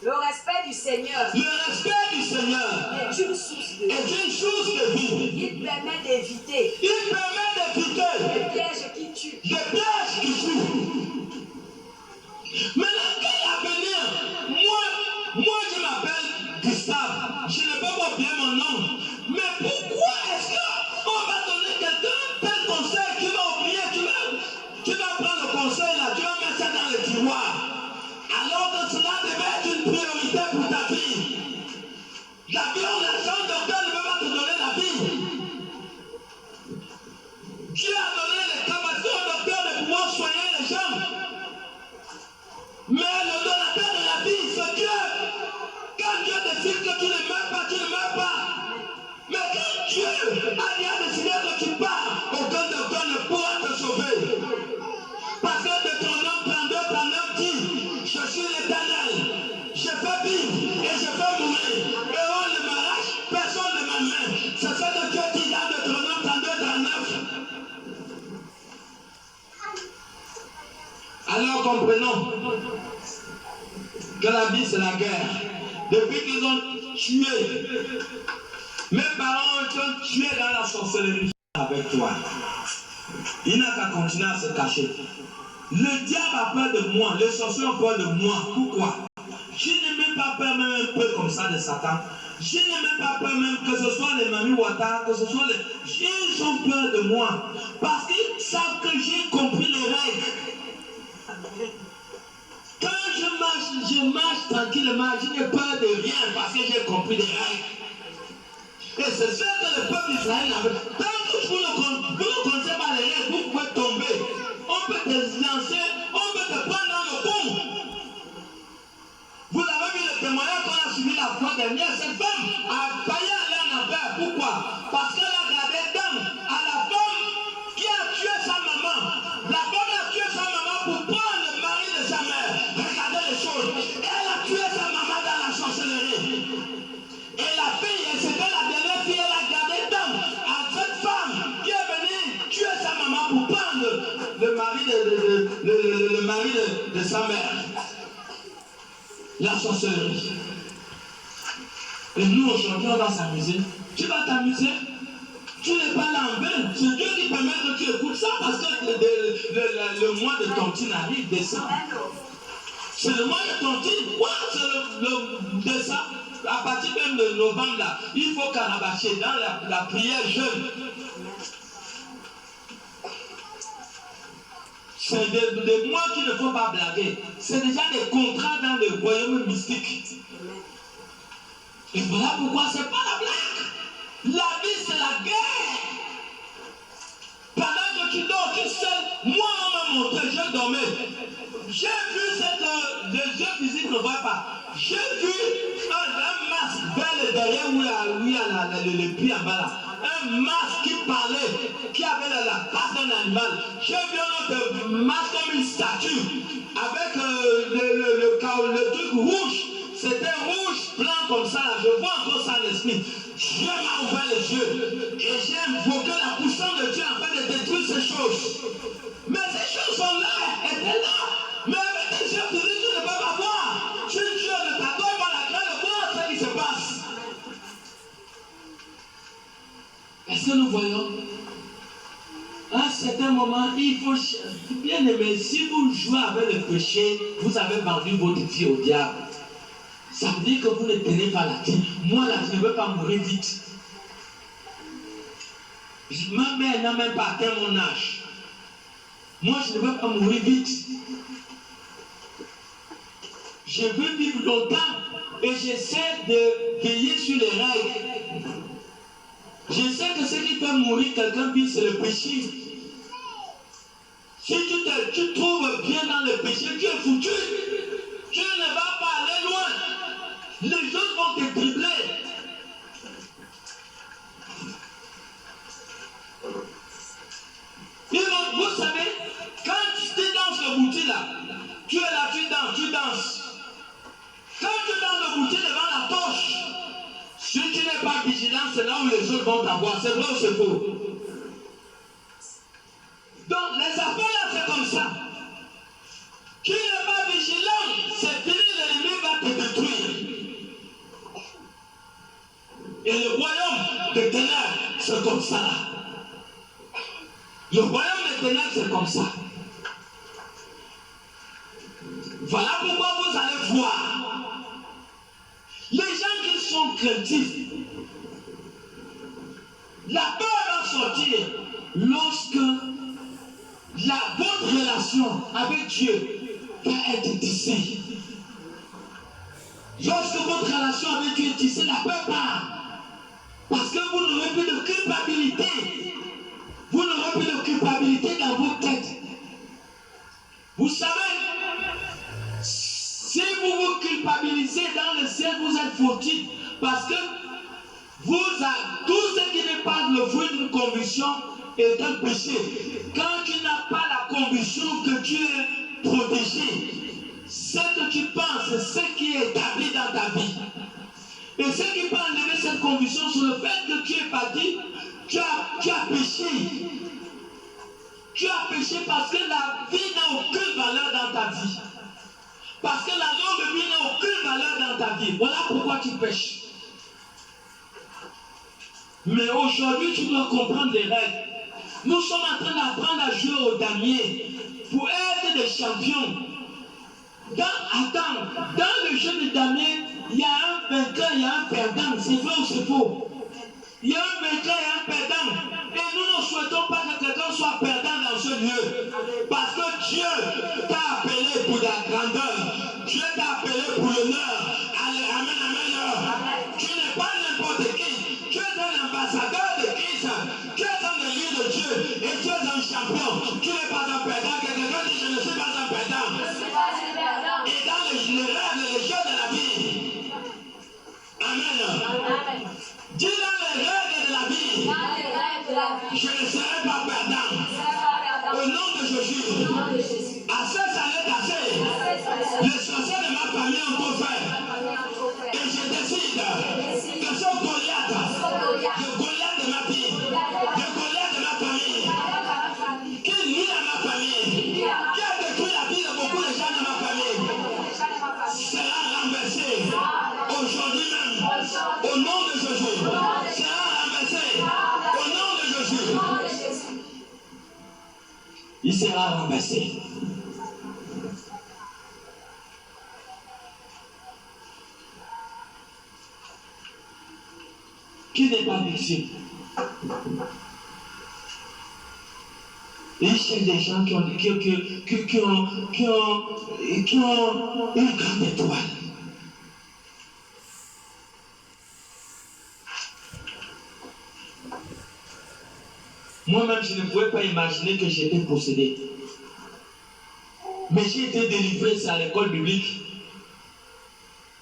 Le respect du Seigneur Le respect du Seigneur est une source de vie. est une source de vie. Il permet d'éviter Il permet d'éviter les pièges qui tuent. les pièges qui tuent. Maintenant, quel avenir? Moi, je m'appelle Gustave. Je ne peux pas bien mon nom. Mais pourquoi est-ce qu'on va donner quelqu'un tel conseil qui va oublier, tu vas prendre le conseil là, tu vas mettre ça dans le tiroir. Alors que cela devait être une priorité pour ta vie. L'avion, l'argent, le docteur ne peut pas te donner la vie. Dieu a donné les capacités au docteur de pouvoir soigner les gens. Mais le donateur de la vie, c'est Dieu. Quand Dieu décide que tu ne meurs pas, tu ne meurs pas. Mais quand Dieu a bien décidé que tu pars, aucun docteur ne pourra te sauver. Parce que de ton nom 32, 39 dit, je suis l'Éternel. Je fais vivre et je fais mourir. Et on ne m'arrache personne de ma main. C'est ce que Dieu dit dans Deutéronome 32, 39. Alors comprenons que la vie c'est la guerre. Depuis qu'ils ont tué, mes parents ont tué dans la sorcellerie avec toi. Il n'a qu'à continuer à se cacher. Le diable a peur de moi, les sorciers ont peur de moi. Pourquoi? Je n'ai même pas peur même un peu comme ça de Satan. Je n'ai même pas peur même que ce soit les Mami Wata, que ce soit les... Ils ont peur de moi. Parce qu'ils savent que j'ai compris les règles. Quand je marche tranquillement, je n'ai peur de rien parce que j'ai compris les règles. Et c'est ça que le peuple d'Israël avait. Tant que vous ne connaissez pas les règles, vous pouvez tomber. On peut te lancer, on peut te prendre dans le pont. Vous avez vu le témoignage qu'on a suivi la fois dernière. Cette femme a failli aller en enfer. Pourquoi? Parce qu'elle a gardé dame à la femme qui a tué sa maman. La femme a tué sa maman pour prendre le mari de sa mère. Regardez les choses. Elle a tué sa maman dans la sorcellerie. Et la fille, c'était la dernière fille, elle a gardé dame à cette femme qui est venue tuer sa maman pour prendre le mari de sa mère. La sorcellerie. Et nous aujourd'hui on va s'amuser. Tu vas t'amuser. Tu n'es pas là en vain. C'est Dieu qui permet que tu écoutes ça parce que le mois de tontine arrive, décembre. C'est le mois de tontine. Ouais, c'est le décembre. À partir même de novembre là, il faut carabacher dans la prière jeune. C'est des mois qu'il ne faut pas blaguer. C'est déjà des contrats dans le royaume mystique. Et voilà pourquoi c'est pas la blague. La vie c'est la guerre. Pendant que tu dors, tu sais, moi on m'a montré, je dormais. J'ai vu les yeux physiques ne voient pas. J'ai vu un masque vers le derrière où il y a le pied en bas là. Un un masque qui parlait, qui avait la face d'un animal. J'ai vu un autre masque comme une statue, avec le truc rouge. C'était rouge, blanc comme ça. Là. Je vois encore ça en esprit. Dieu m'a ouvert les yeux. Et j'ai invoqué la puissance de Dieu afin de détruire ces choses. Mais ces choses sont là, étaient là. Mais avec tes yeux physiques, tu ne peux pas voir. Si Dieu ne t'accorde pas la grâce de voir ce qui se passe. Est-ce que nous voyons? À un certain moment, il faut... Bien aimé, si vous jouez avec le péché, vous avez vendu votre vie au diable. Ça veut dire que vous ne tenez pas la vie. Moi, là, je ne veux pas mourir vite. Ma mère n'a même pas atteint mon âge. Moi, je ne veux pas mourir vite. Je veux vivre longtemps et j'essaie de veiller sur les règles. Je sais que ce qui fait mourir quelqu'un vite, c'est le péché. Si tu trouves bien dans le péché, tu es foutu. Tu ne vas pas aller loin. Les gens vont te dribbler. Vous savez, quand tu danses le bouti là, tu es là, tu danses. Quand tu danses le bouti devant la torche, si tu n'es pas vigilant, c'est là où les autres vont t'avoir. C'est vrai ou c'est faux? Donc les affaires là, c'est comme ça. Qui n'est pas vigilant, c'est fini, l'ennemi va te détruire. Et le royaume des ténèbres, c'est comme ça. Le royaume des ténèbres, c'est comme ça. Voilà pourquoi vous allez voir. Les gens qui sont craintifs, la peur va sortir lorsque votre relation avec Dieu va être tissée. Lorsque votre relation avec Dieu est tissée, la peur part. Parce que vous n'aurez plus de culpabilité. Vous n'aurez plus de culpabilité dans votre tête. Vous savez, si vous vous culpabilisez dans le ciel, vous êtes fautif. Parce que tout ce qui n'est pas le fruit d'une conviction est un péché. Quand tu n'as pas la conviction que tu es protégé, ce que tu penses, c'est ce qui est établi dans ta vie. Et ce qui peut enlever cette conviction sur le fait que tu es parti, tu as péché. Tu as péché parce que la vie n'a aucune valeur dans ta vie. Parce que la longue vie n'a aucune valeur dans ta vie. Voilà pourquoi tu pêches. Mais aujourd'hui, tu dois comprendre les règles. Nous sommes en train d'apprendre à jouer au damier pour être des champions. Dans le jeu de damier, il y a un vainqueur, il y a un perdant. C'est vrai ou c'est faux? Il y a un vainqueur et un perdant. Et nous ne souhaitons pas que quelqu'un soit perdant dans ce lieu. Parce que Dieu t'a appelé pour la grandeur. Dieu t'a appelé pour l'honneur. Allez, amen, amen. Tu n'es pas n'importe qui. Tu es un ambassadeur de Christ. Tu es un élu de Dieu. Et tu es un champion. Tu n'es pas un perdant. Quelqu'un dit je ne suis pas un perdant. Et dans les règles, les jeux de la vie. Amen. Dis dans les règles de la vie. Je ne serai pas perdant. Au nom de Jésus. À ces années passées, les sorciers de ma famille ont tout fait. Et je décide que ce Goliath, le Goliath de ma vie, le Goliath de ma famille, qui nuit à ma famille, qui a détruit la vie de beaucoup de gens de ma famille, sera renversé aujourd'hui même. Au nom de Jésus. Sera renversé. Au nom de Jésus. Il sera renversé. Qui n'est pas victime? Il cherche des gens qui ont une grande étoile. Moi-même, je ne pouvais pas imaginer que j'étais possédé. Mais j'ai été délivré, c'est à l'école biblique.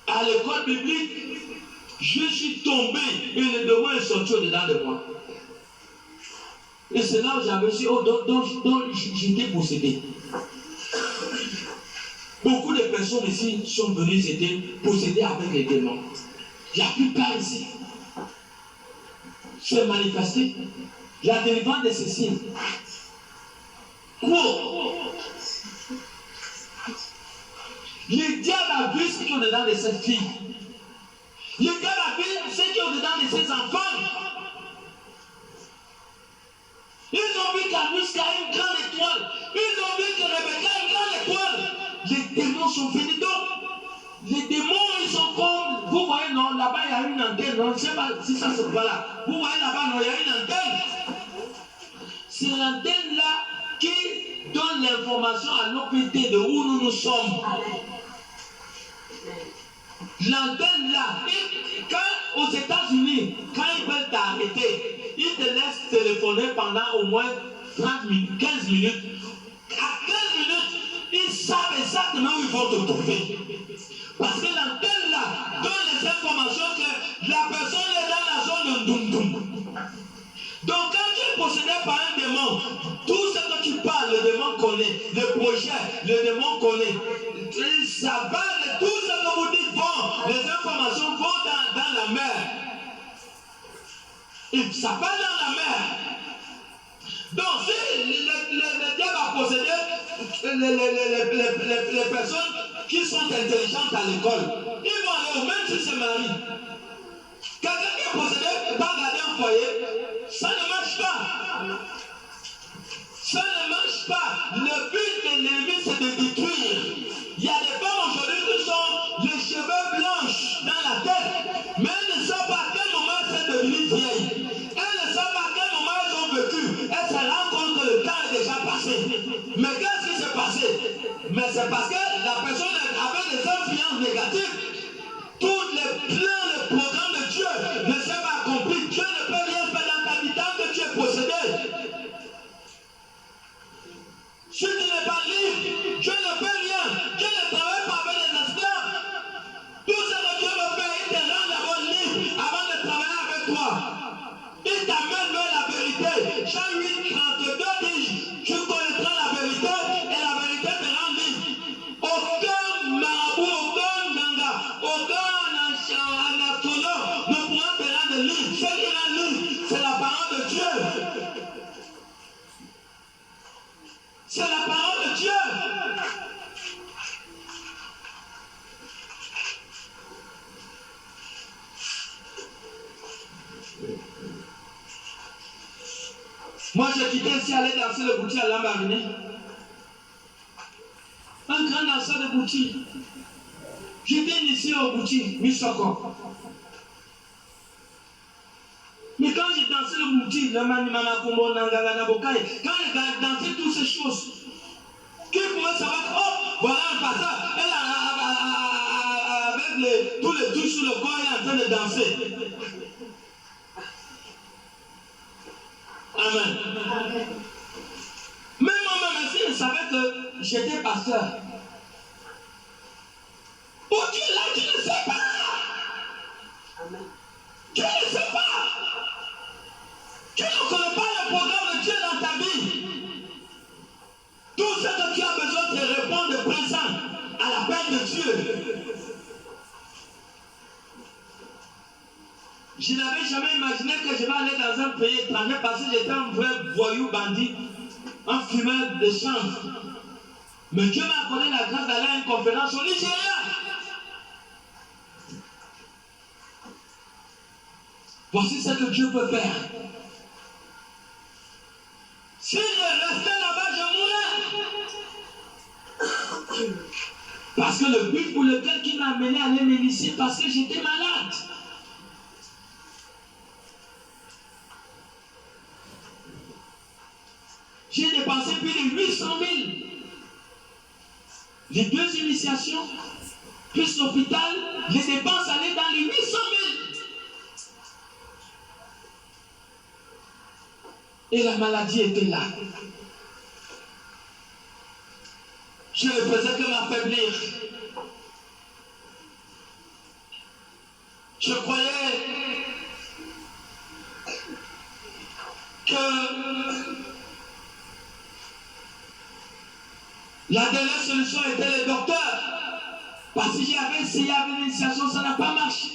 À l'école biblique, je suis tombé et le démon est sorti au-dedans de moi. Et c'est là où j'avais su, donc j'étais possédé. Beaucoup de personnes ici sont venues, étaient possédées avec les démons. Il n'y a plus de cas ici. C'est manifesté. La délivrance de Cécile. Quoi? Le diable a vu ce qui est dedans de cette fille. Le diable a vu ce qui est dedans de ses enfants. Ils ont vu qu'Anouska a une grande étoile. Ils ont vu que Rebecca a une grande étoile. Les démons sont venus. Donc, les démons, ils sont comme. Vous voyez, non, là-bas, il y a une antenne. Non, je ne sais pas si ça se voit là. Vous voyez là-bas, non, il y a une antenne. C'est l'antenne-là qui donne l'information à l'OPT de où nous nous sommes. L'antenne-là, quand aux États-Unis, quand ils veulent t'arrêter, ils te laissent téléphoner pendant au moins 30 minutes, 15 minutes. À 15 minutes, ils savent exactement où ils vont te trouver. Parce que l'antenne-là donne les informations que la personne est dans la zone de Doum-Doum. Donc quand tu es possédé par un démon, tout ce que tu parles, le démon connaît. Le projet, le démon connaît. Ça va, tout ce que vous dites, les informations vont dans la mer. Et ça va dans la mer. Donc si le diable a possédé les personnes qui sont intelligentes à l'école, ils vont aller au même si c'est Marie. Quelqu'un qui est possédé par garder un foyer, ça ne marche pas. Ça ne marche pas. Le but de l'ennemi, c'est de détruire. Il y a des femmes aujourd'hui qui sont les cheveux blanches dans la tête, mais elles ne savent pas à quel moment elles sont devenues vieilles. Elles ne savent pas à quel moment elles ont vécu. Elles se rendent compte que le temps est déjà passé. Mais qu'est-ce qui s'est passé? Mais c'est parce que la personne avait des influences négatives. Tous les plans, les programmes de Dieu ne sont pas accomplis. Dieu ne peut rien faire dans ta vie tant que tu es possédé. Si tu n'es pas libre, Dieu ne peut rien. Dieu ne travaille pas avec les esclaves. Tout ce que Dieu veut faire, il te rend d'abord libre avant de travailler avec toi. Il t'amène vers la vérité. Jean 8, 32 dit, tu connaîtras la vérité et la vérité te rend libre. Aucun marabout, aucun nanga, aucun anastologue ne pourra te rendre libre. Ce qui rend libre, c'est la parole de Dieu. C'est la parole de Dieu. Moi, j'ai quitté ici, aller danser le bouti à Lambaréné. Un grand danseur de bouti. J'étais initié au bouti, Misoko. Mais quand j'ai dansé le bouti, le Manimana Kumbo, Nangala, Nabokai, quand j'ai dansé toutes ces choses, qui pouvait savoir que, oh, voilà un passage, elle avec tous les touches sur le corps, elle est en train de danser. Amen. Mais moi-même, je savais que j'étais pasteur. Oh, tu es là, tu ne sais pas. Amen. Tu ne sais pas. Tu ne connais pas le programme de Dieu dans ta vie. Tout ce que tu as besoin de répondre de présent à l'appel de Dieu. Je n'avais jamais imaginé que je vais aller dans un pays étranger parce que j'étais un vrai voyou bandit, un fumeur de chanvre. Mais Dieu m'a accordé la grâce d'aller à une conférence au Nigeria. Voici ce que Dieu peut faire. Si je restais là-bas, je mourrais. Parce que le but pour lequel il m'a amené à aller m'initier, parce que j'étais malade. J'ai dépensé plus de 800 000. Les 2 initiations, plus l'hôpital, les dépenses allaient dans les 800 000. Et la maladie était là. Je ne faisais que m'affaiblir. Je croyais que la dernière solution était le docteur. Parce que j'avais essayé avec l'initiation, ça n'a pas marché.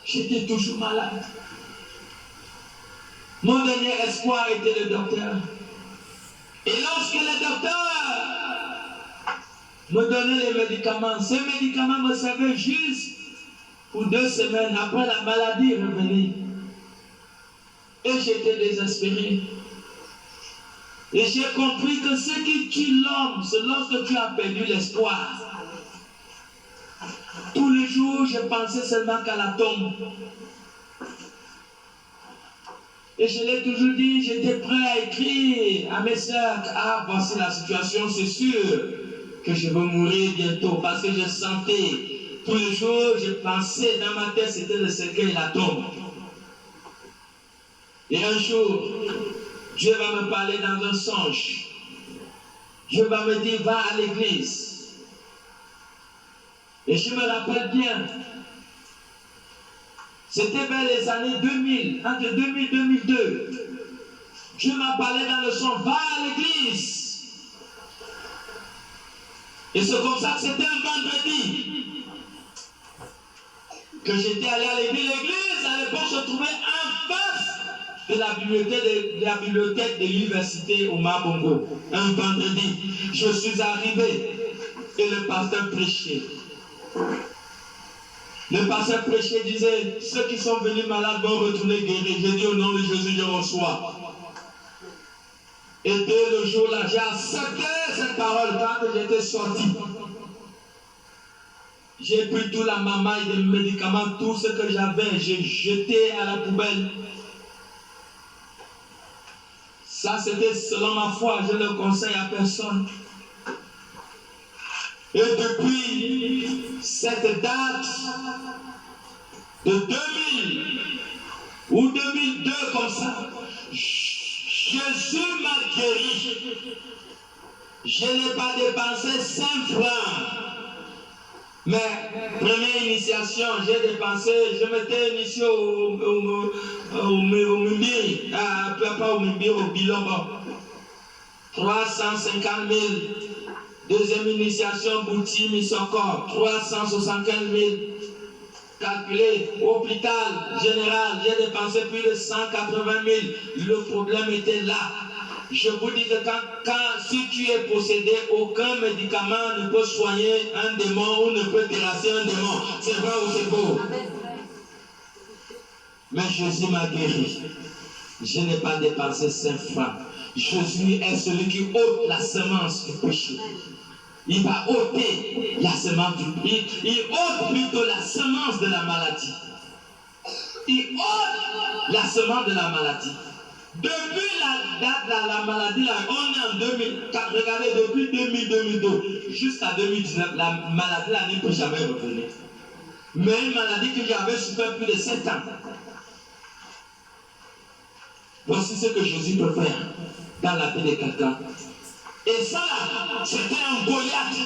J'étais toujours malade. Mon dernier espoir était le docteur. Et lorsque le docteur me donnait les médicaments, ces médicaments me servaient juste pour 2 semaines. Après, la maladie revenait. Et j'étais désespéré. Et j'ai compris que ce qui tue l'homme, c'est lorsque tu as perdu l'espoir. Tous les jours, je pensais seulement qu'à la tombe. Et je l'ai toujours dit, j'étais prêt à écrire à mes soeurs, ah, voici la situation, c'est sûr que je vais mourir bientôt, parce que je sentais, tous les jours, je pensais, dans ma tête, c'était le cercueil et la tombe. Et un jour, Dieu va me parler dans un songe. Dieu va me dire, va à l'église. Et je me rappelle bien, c'était vers les années 2000, entre 2000 et 2002. Dieu m'a parlé dans le son, va à l'église. Et c'est comme ça que c'était un vendredi que j'étais allé à l'église. L'église, à l'époque, se trouvait en face de la bibliothèque de l'université au Mabongo. Un vendredi, je suis arrivé et le pasteur prêchait. Le pasteur prêchait, disait, ceux qui sont venus malades vont retourner guéris. J'ai dit au nom de Jésus, je reçois. Et dès le jour-là, j'ai accepté cette parole quand j'étais sorti. J'ai pris toute la mamaille des médicaments, tout ce que j'avais, j'ai jeté à la poubelle. Ça, c'était selon ma foi, je ne le conseille à personne. Et depuis cette date de 2000 ou 2002 comme ça, Jésus m'a guéri. Je n'ai pas dépensé 5 francs. Mais première initiation, j'ai dépensé, je m'étais initié au Mimbiri, pas au Mimbiri, au Bilombo. 350 000. Deuxième initiation, Bouti, Missoko, 375 000. Calculé, hôpital général, j'ai dépensé plus de 180 000. Le problème était là. Je vous dis que si tu es possédé, aucun médicament ne peut soigner un démon ou ne peut terrasser un démon. C'est vrai ou c'est faux? Mais Jésus m'a guéri. Je n'ai pas dépensé 5 francs. Jésus est celui qui ôte la semence du péché. Il va ôter la semence du péché. Il ôte plutôt la semence de la maladie. Il ôte la semence de la maladie. Depuis la date de la maladie, là, on est en 2004, regardez, depuis 2000-2002 jusqu'à 2019, la maladie là n'est plus jamais revenue. Mais une maladie que j'avais souffert plus de 7 ans. Voici ce que Jésus peut faire dans la vie de quelqu'un. Et ça là, c'était un Goliath.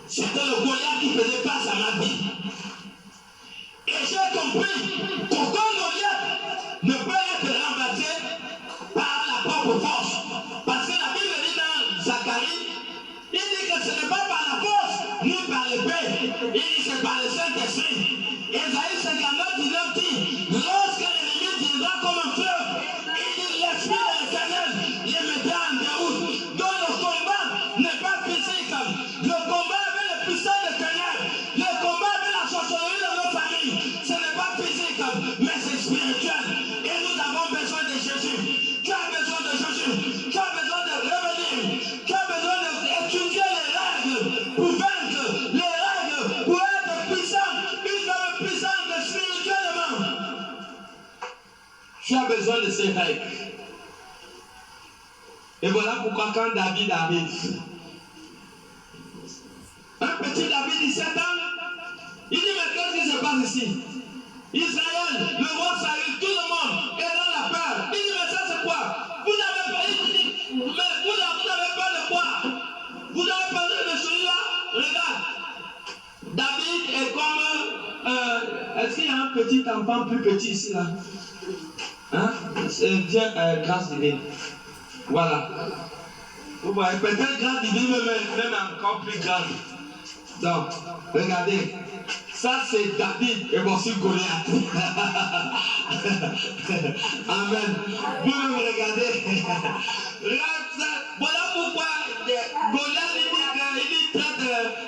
C'était le Goliath qui faisait face à ma vie. Et j'ai compris qu'aucun Goliath ne peut être remplacé par la propre force. Parce que la Bible dit dans Zacharie, il dit que ce n'est pas par la force ni par l'épée. Il dit que c'est par le Saint-Esprit. Ésaïe 59, 19 dit, lorsque l'ennemi viendra comme un fleuve, il dit l'esprit de l'Éternel les mettra en déroute. Donc le combat n'est pas physique. Le combat avec les puissants des ténèbres, le combat avec la sorcellerie de nos familles, ce n'est pas physique, mais c'est spirituel. Et nous avons besoin de Jésus. Tu as besoin de Jésus. Tu as besoin de revenir. Tu as besoin d'étudier les règles pour vaincre les règles, pour être puissant, une femme puissante spirituellement. Tu as besoin de ces règles. Et voilà pourquoi quand David arrive, un petit David de 7 ans, il dit mais qu'est-ce qui se passe ici? Israël, le roi Saül, tout le monde est dans la peur. Il dit mais ça c'est quoi? Vous n'avez pas, mais vous n'avez pas de quoi? Vous n'avez pas de celui-là? Regarde, David est comme, est-ce qu'il y a un petit enfant plus petit ici là? Hein? Viens, grâce divine. Voilà. Vous voyez, peut-être grâce divine, même encore plus grande. Donc, regardez. Ça, c'est David et voici Goliath. Amen. Vous-même regardez. Voilà pourquoi Goliath,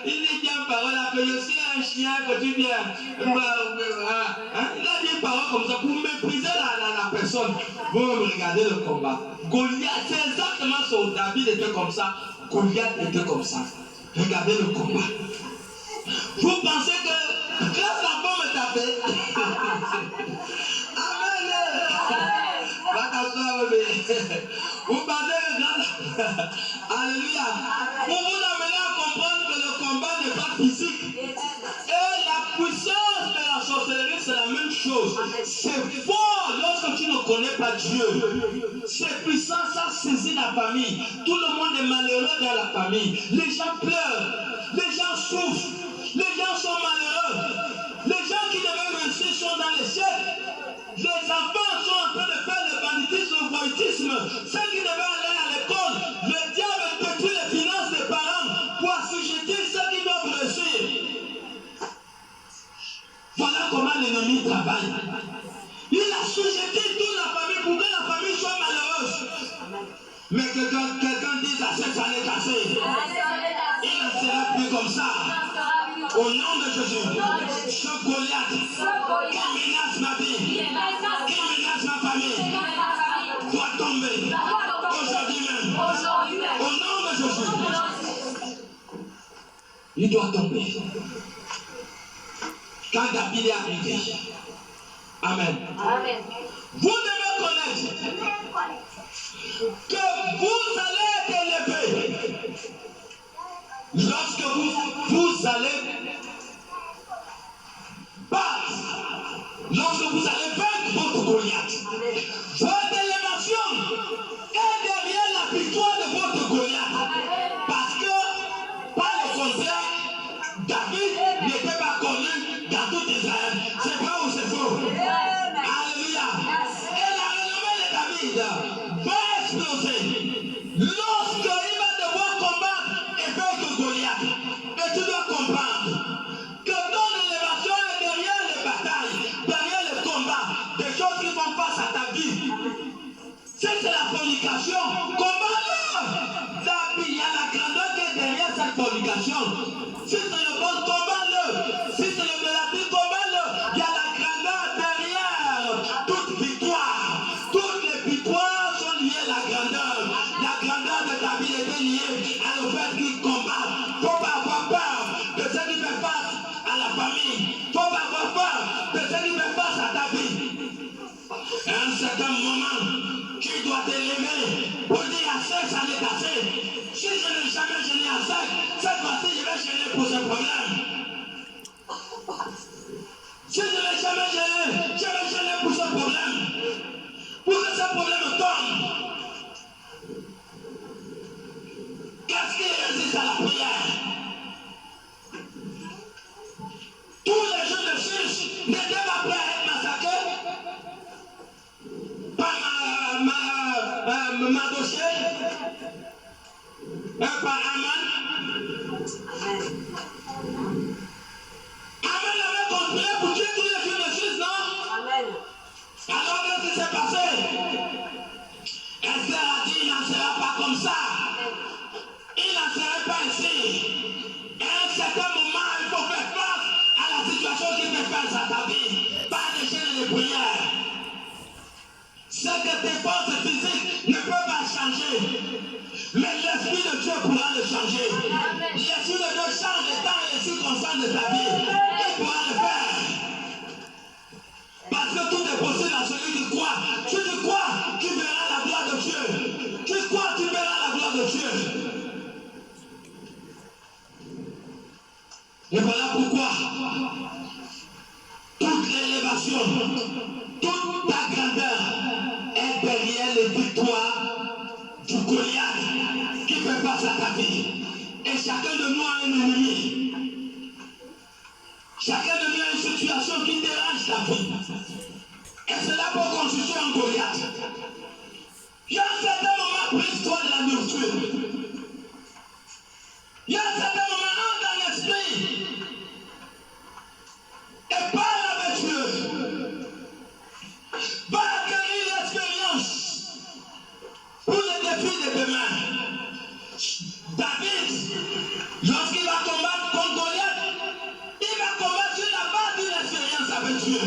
il dit une parole que je suis un chien, que tu viens. Il a dit une parole comme ça pour mépriser la personne. Vous regardez le combat. Goliath, c'est exactement ça. David était comme ça. Goliath était comme ça. Regardez le combat. Vous pensez que grâce à vous me tapez? Amen. Va t'asseoir, bébé. Vous pensez que grâce. Alléluia. Pour vous amener à comprendre que le combat n'est pas physique. Et la puissance de la sorcellerie, c'est la même chose. C'est fort lorsque tu ne connais pas Dieu. C'est puissant, ça saisit la famille. Tout le monde est malheureux dans la famille. Les gens pleurent. Les gens souffrent. Les gens sont malheureux. Les gens qui devaient réussir sont dans les ciels. Les enfants sont en train de faire le banditisme, le voyoutisme. Ceux qui devaient aller à l'école, le diable détruit les finances des parents pour assujettir ceux qui doivent réussir. Voilà comment l'ennemi travaille. Il a assujetti toute la famille pour que la famille soit malheureuse. Mais quelqu'un dit à cette année cassée, il ne sera plus comme ça. Au nom de Jésus, ce Goliath qui menace ma vie, qui menace ma famille, doit tomber aujourd'hui même. Au nom de Jésus, il doit tomber. Quand David est arrivé, Amen. Vous devez connaître que vous allez être élevé lorsque vous allez battre, lorsque vous allez vaincre votre Goliath. Votre élévation est derrière la victoire de votre Goliath. Parce que, par le contraire, David n'était pas connu dans tout Israël. C'est vrai ou c'est faux? Alléluia. Et la renommée de David va exploser lorsqu'il va devoir combattre et vaincre Goliath. Et tu dois comprendre que ton élévation est derrière les batailles, derrière les combats, des choses qui font face à ta vie. Si c'est la fornication, combat-le. Il y a la grandeur qui est derrière cette fornication. Si c'est le bon, combat-le. Si c'est le mélatif, combat-le. Il y a la grandeur derrière toute victoire. Toutes les victoires sont liées à la grandeur. La grandeur de David était liée à le fait qu'il combat. Il ne faut pas avoir peur de ce qui fait face à la famille. Il ne faut pas avoir peur de ce qui fait face à ta vie. À un certain moment, tu dois t'élever pour dire à ça, ça n'est cassé. Si je n'ai jamais gêné à ça, cette fois-ci, je vais gêner pour ce problème. Si je n'ai jamais gêné, je vais gêner pour ce problème. Pour que ce problème tombe. Qu'est-ce qui résiste à la prière? Tous les jeunes de Chiche n'étaient pas prêts à être massacrés par ma dossier, par Aman. Aman avait conspiré pour tuer tous les jeunes de Chiche, non? Alors qu'est-ce qui s'est passé? Esther a dit, il n'en sera pas comme ça. Il n'en serait pas ici. Et à un certain moment, il faut faire face à la situation qui fait face à ta vie. Pas de chaînes de prière. Ce que tes forces physiques ne peuvent pas changer. Mais l'Esprit de Dieu pourra le changer. L'Esprit de Dieu change les temps et les circonstances de ta vie. Il pourra le faire. Parce que tout est possible à celui qui croit. Si tu crois, tu verras la gloire de Dieu. Tu crois, tu verras la gloire de Dieu. Et voilà pourquoi toute l'élévation, toute ta grandeur est derrière les victoires du Goliath qui fait face à ta vie. Et chacun de nous a un ennemi. Chacun de nous a une situation qui dérange ta vie. Et c'est là pour constituer un Goliath. Il y a un certain moment, prise-toi de la nourriture. Il y a un certain moment, entre dans l'esprit et parle avec Dieu. Va acquérir l'expérience pour les défis de demain. David, lorsqu'il va combattre contre Goliath, il va combattre sur la base d'une expérience avec Dieu.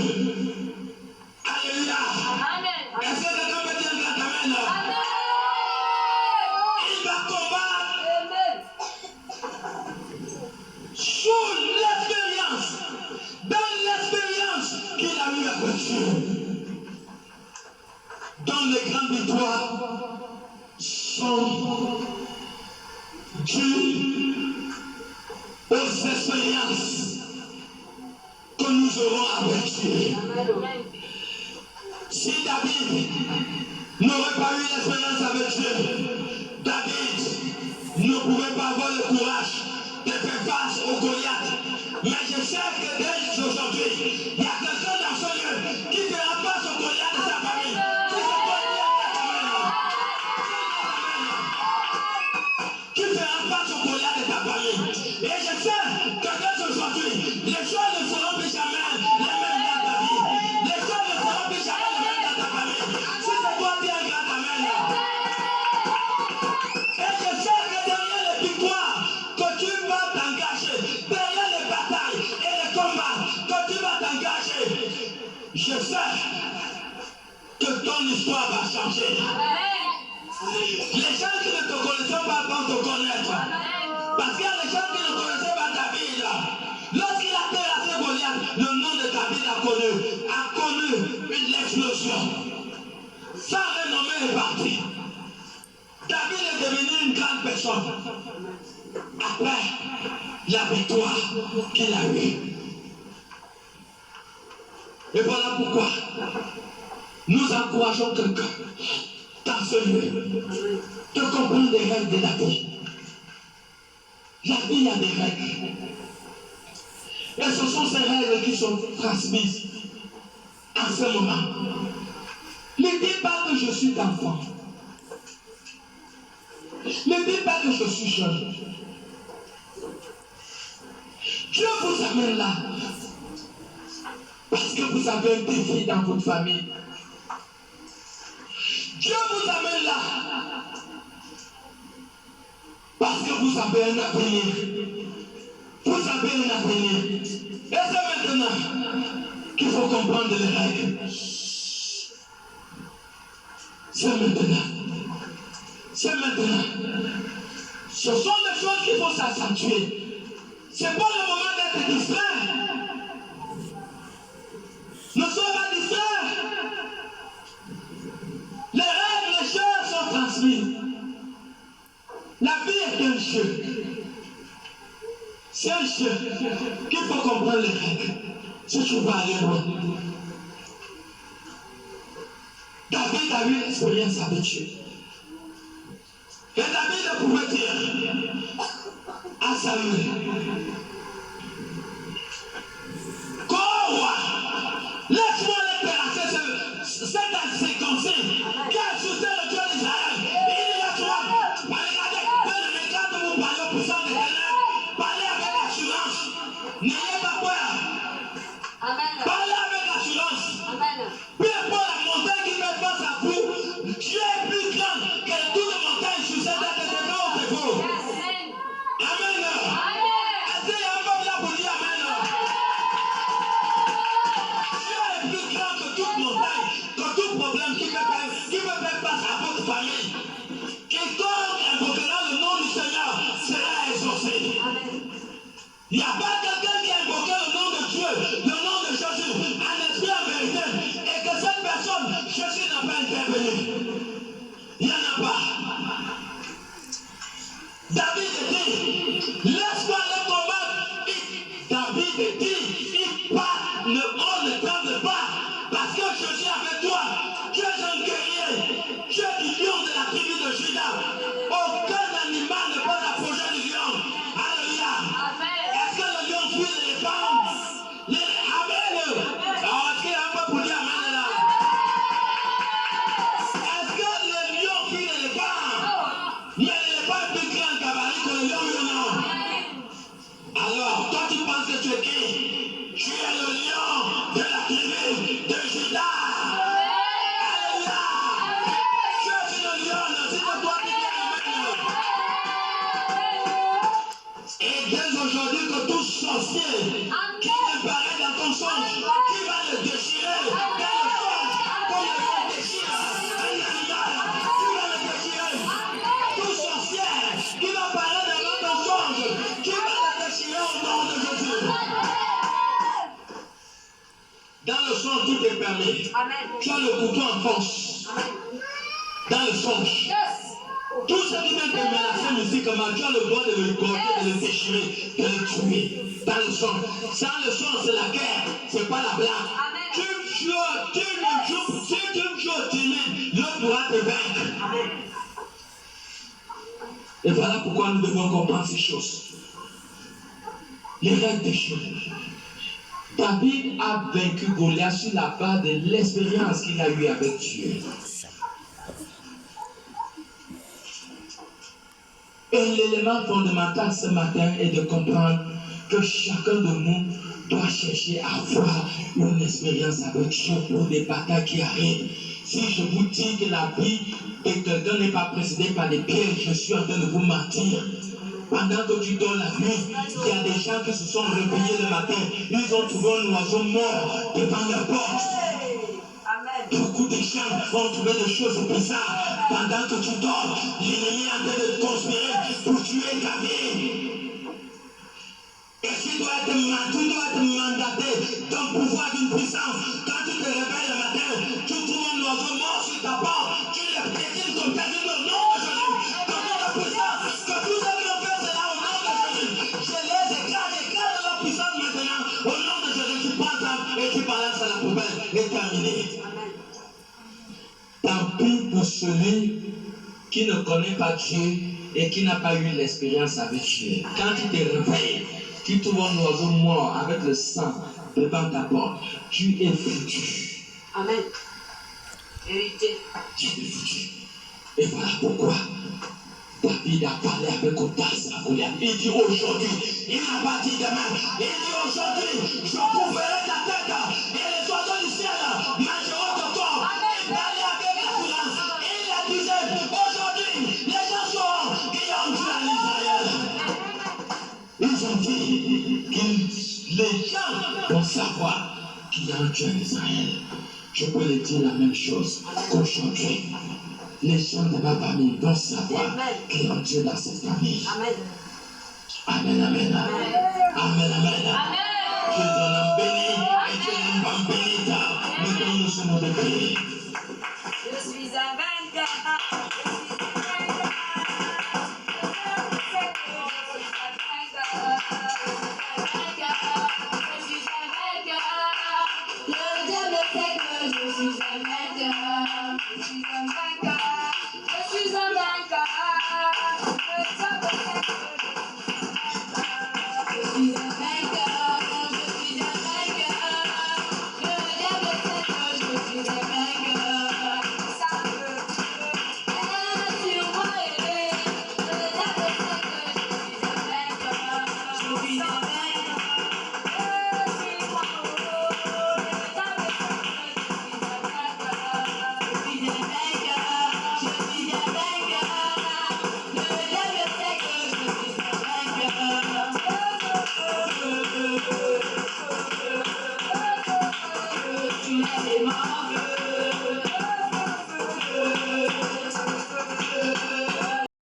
Alléluia. Amen. Est-ce que quelqu'un peut dire un grand amen? Amen. Il va combattre sous l'expérience, dans l'expérience qu'il a eue avec Dieu. Dans les grandes victoires sont dues aux expériences que nous aurons avec Dieu. Si David n'aurait pas eu l'expérience avec Dieu, David ne pouvait pas avoir le courage de faire face au Goliath. Mais je sais que dès aujourd'hui, il y a quelqu'un dans ce lieu qui fera face au Goliath de sa famille. Qui fera face au Goliath de ta famille. Et je sais que dès aujourd'hui, les choses ne seront plus jamais les mêmes dans ta vie. Les choses ne seront plus jamais les mêmes dans ta famille. Si c'est toi, dis un grand amen. Et je sais que derrière les victoires que tu vas t'engager, derrière les batailles et les combats que tu vas t'engager, je sais que ton histoire va changer. Les gens qui ne te connaissent pas vont te connaître. Parce qu'il y a des gens qui ne connaissaient pas David. Lorsqu'il a terrassé Goliath, le nom de David a connu l'explosion. Sa renommée est partie. David est devenu une grande personne. Après la victoire qu'il a eue. Et voilà pourquoi nous encourageons quelqu'un dans ce lieu de comprendre les règles de la vie. La vie, il y a des règles. Et ce sont ces règles qui sont transmises en ce moment. Ne dis pas que je suis enfant. Ne dis pas que je suis jeune. Dieu vous amène là parce que vous avez un défi dans votre famille. Dieu vous amène là parce que vous avez un avenir. Vous avez un avenir. Et c'est maintenant qu'il faut comprendre les règles. C'est maintenant. C'est maintenant. Ce sont des choses qu'il faut s'accentuer. Ce n'est pas le moment d'être distrait. Ne sois pas distrait. Les règles, les choses sont transmises. La vie est un jeu. C'est un jeu qu'il faut comprendre les règles. Si tu vas aller loin. David a eu l'expérience avec Dieu. Et David pouvait dire à Samuel, roi, laisse-moi les terrasser cet inséquencé qui a insulté le Dieu d'Israël. Il dit à toi, regardez, quand vous parlez au puissant des ténèbres, parlez avec assurance. N'ayez pas peur. Parlez avec assurance. Peu importe la montagne qui fait face à vous, Dieu est plus grand que toutes les montagnes sur cette terre. C'est faux. Amen. Est-ce qu'il y a un peuple là pour dire amen? Dieu est plus grand que toute montagne, que tout problème qui peut faire face à votre famille. Quiconque invoquera le nom du Seigneur sera exaucé. Il n'y a pas quelqu'un qui a invoqué le nom de Dieu, le nom de Jésus, en esprit, en vérité, et que cette personne, Jésus n'a pas intervenu. Il n'y en a pas. David dit, laisse-moi le combattre. David dit, il part, on ne tremble pas, parce que je suis avec toi. Tu es un guerrier, tu es du lion de la tribu de Juda. Aucun animal ne peut s'approcher du lion. Alléluia. Est-ce que le lion fuit l'éléphant? Amen. Alors, est-ce qu'il y a un peu pour dire amen là? Est-ce que le lion ce qui? Tu es le lion de la tribu de Juda. Alléluia. Tu es une lionne, c'est de toi qui viens le Et dès aujourd'hui que tout sorcier qui apparaît dans ton songe, qui va le déchirer dans le songe, comme le déchire un animal, qui va le déchirer. Tout sorcier qui va apparaître dans ton songe, qui va le déchirer au nom de Jésus. Dans le songe, tout est permis. Tu as le couteau en force. Dans le songe. Tout ce qui vient te menacer mystiquement, tu as le droit de le corter, de le déchirer, de le tuer. Dans le songe. Sans le songe, c'est la guerre, c'est pas la blague. Tu me joues timide, l'autre pourra te vaincre. Et voilà pourquoi nous devons comprendre ces choses. Les règles des choses. David a vaincu Goliath sur la base de l'expérience qu'il a eue avec Dieu. Et l'élément fondamental ce matin est de comprendre que chacun de nous doit chercher à avoir une expérience avec Dieu pour des batailles qui arrivent. Si je vous dis que la vie de quelqu'un n'est pas précédée par des pièges, je suis en train de vous mentir. Pendant que tu dors la nuit, il y a des gens qui se sont réveillés le matin. Ils ont trouvé un oiseau mort devant leur porte. Beaucoup de gens ont trouvé des choses bizarres. Pendant que tu dors, l'ennemi est en train de conspirer pour tuer ta vie. Et tu dois être mandaté d'un pouvoir, d'une puissance. Quand tu te réveilles le matin, tu trouves un oiseau mort sur ta porte. Tu le piétines comme tu as dit au nom de Jésus. Donne la puissance que tout ce que l'on fait, c'est là au nom de Jésus. Je les écrase de la puissance maintenant. Au nom de Jésus, tu prends ça et tu balances à la poubelle. Et terminé. Tant pis pour celui qui ne connaît pas Dieu et qui n'a pas eu l'expérience avec Dieu. Quand tu te réveilles, tu trouves un oiseau mort avec le sang devant ta porte. Tu es foutu. Amen. Vérité. Tu es foutu. Et voilà pourquoi David a parlé avec audace à Goliath. Il dit aujourd'hui, il n'a pas dit demain. Il dit aujourd'hui, je couperai ta tête et les oiseaux du ciel mangeront ton corps. Il parlait avec assurance. Il a disait aujourd'hui, les gens sauront qu'il y a un Dieu en Israël. Ils ont dit que les gens vont savoir qu'il y a un Dieu en Israël. Je peux leur dire la même chose qu'aujourd'hui. Les gens de ma famille vont savoir qu'il y a un Dieu dans cette famille. Amen. Amen, amen, amen. Amen, amen. Tu es un homme béni et tu es une femme bénite. Mettons-nous sur nos deux pieds. Je suis un vainqueur.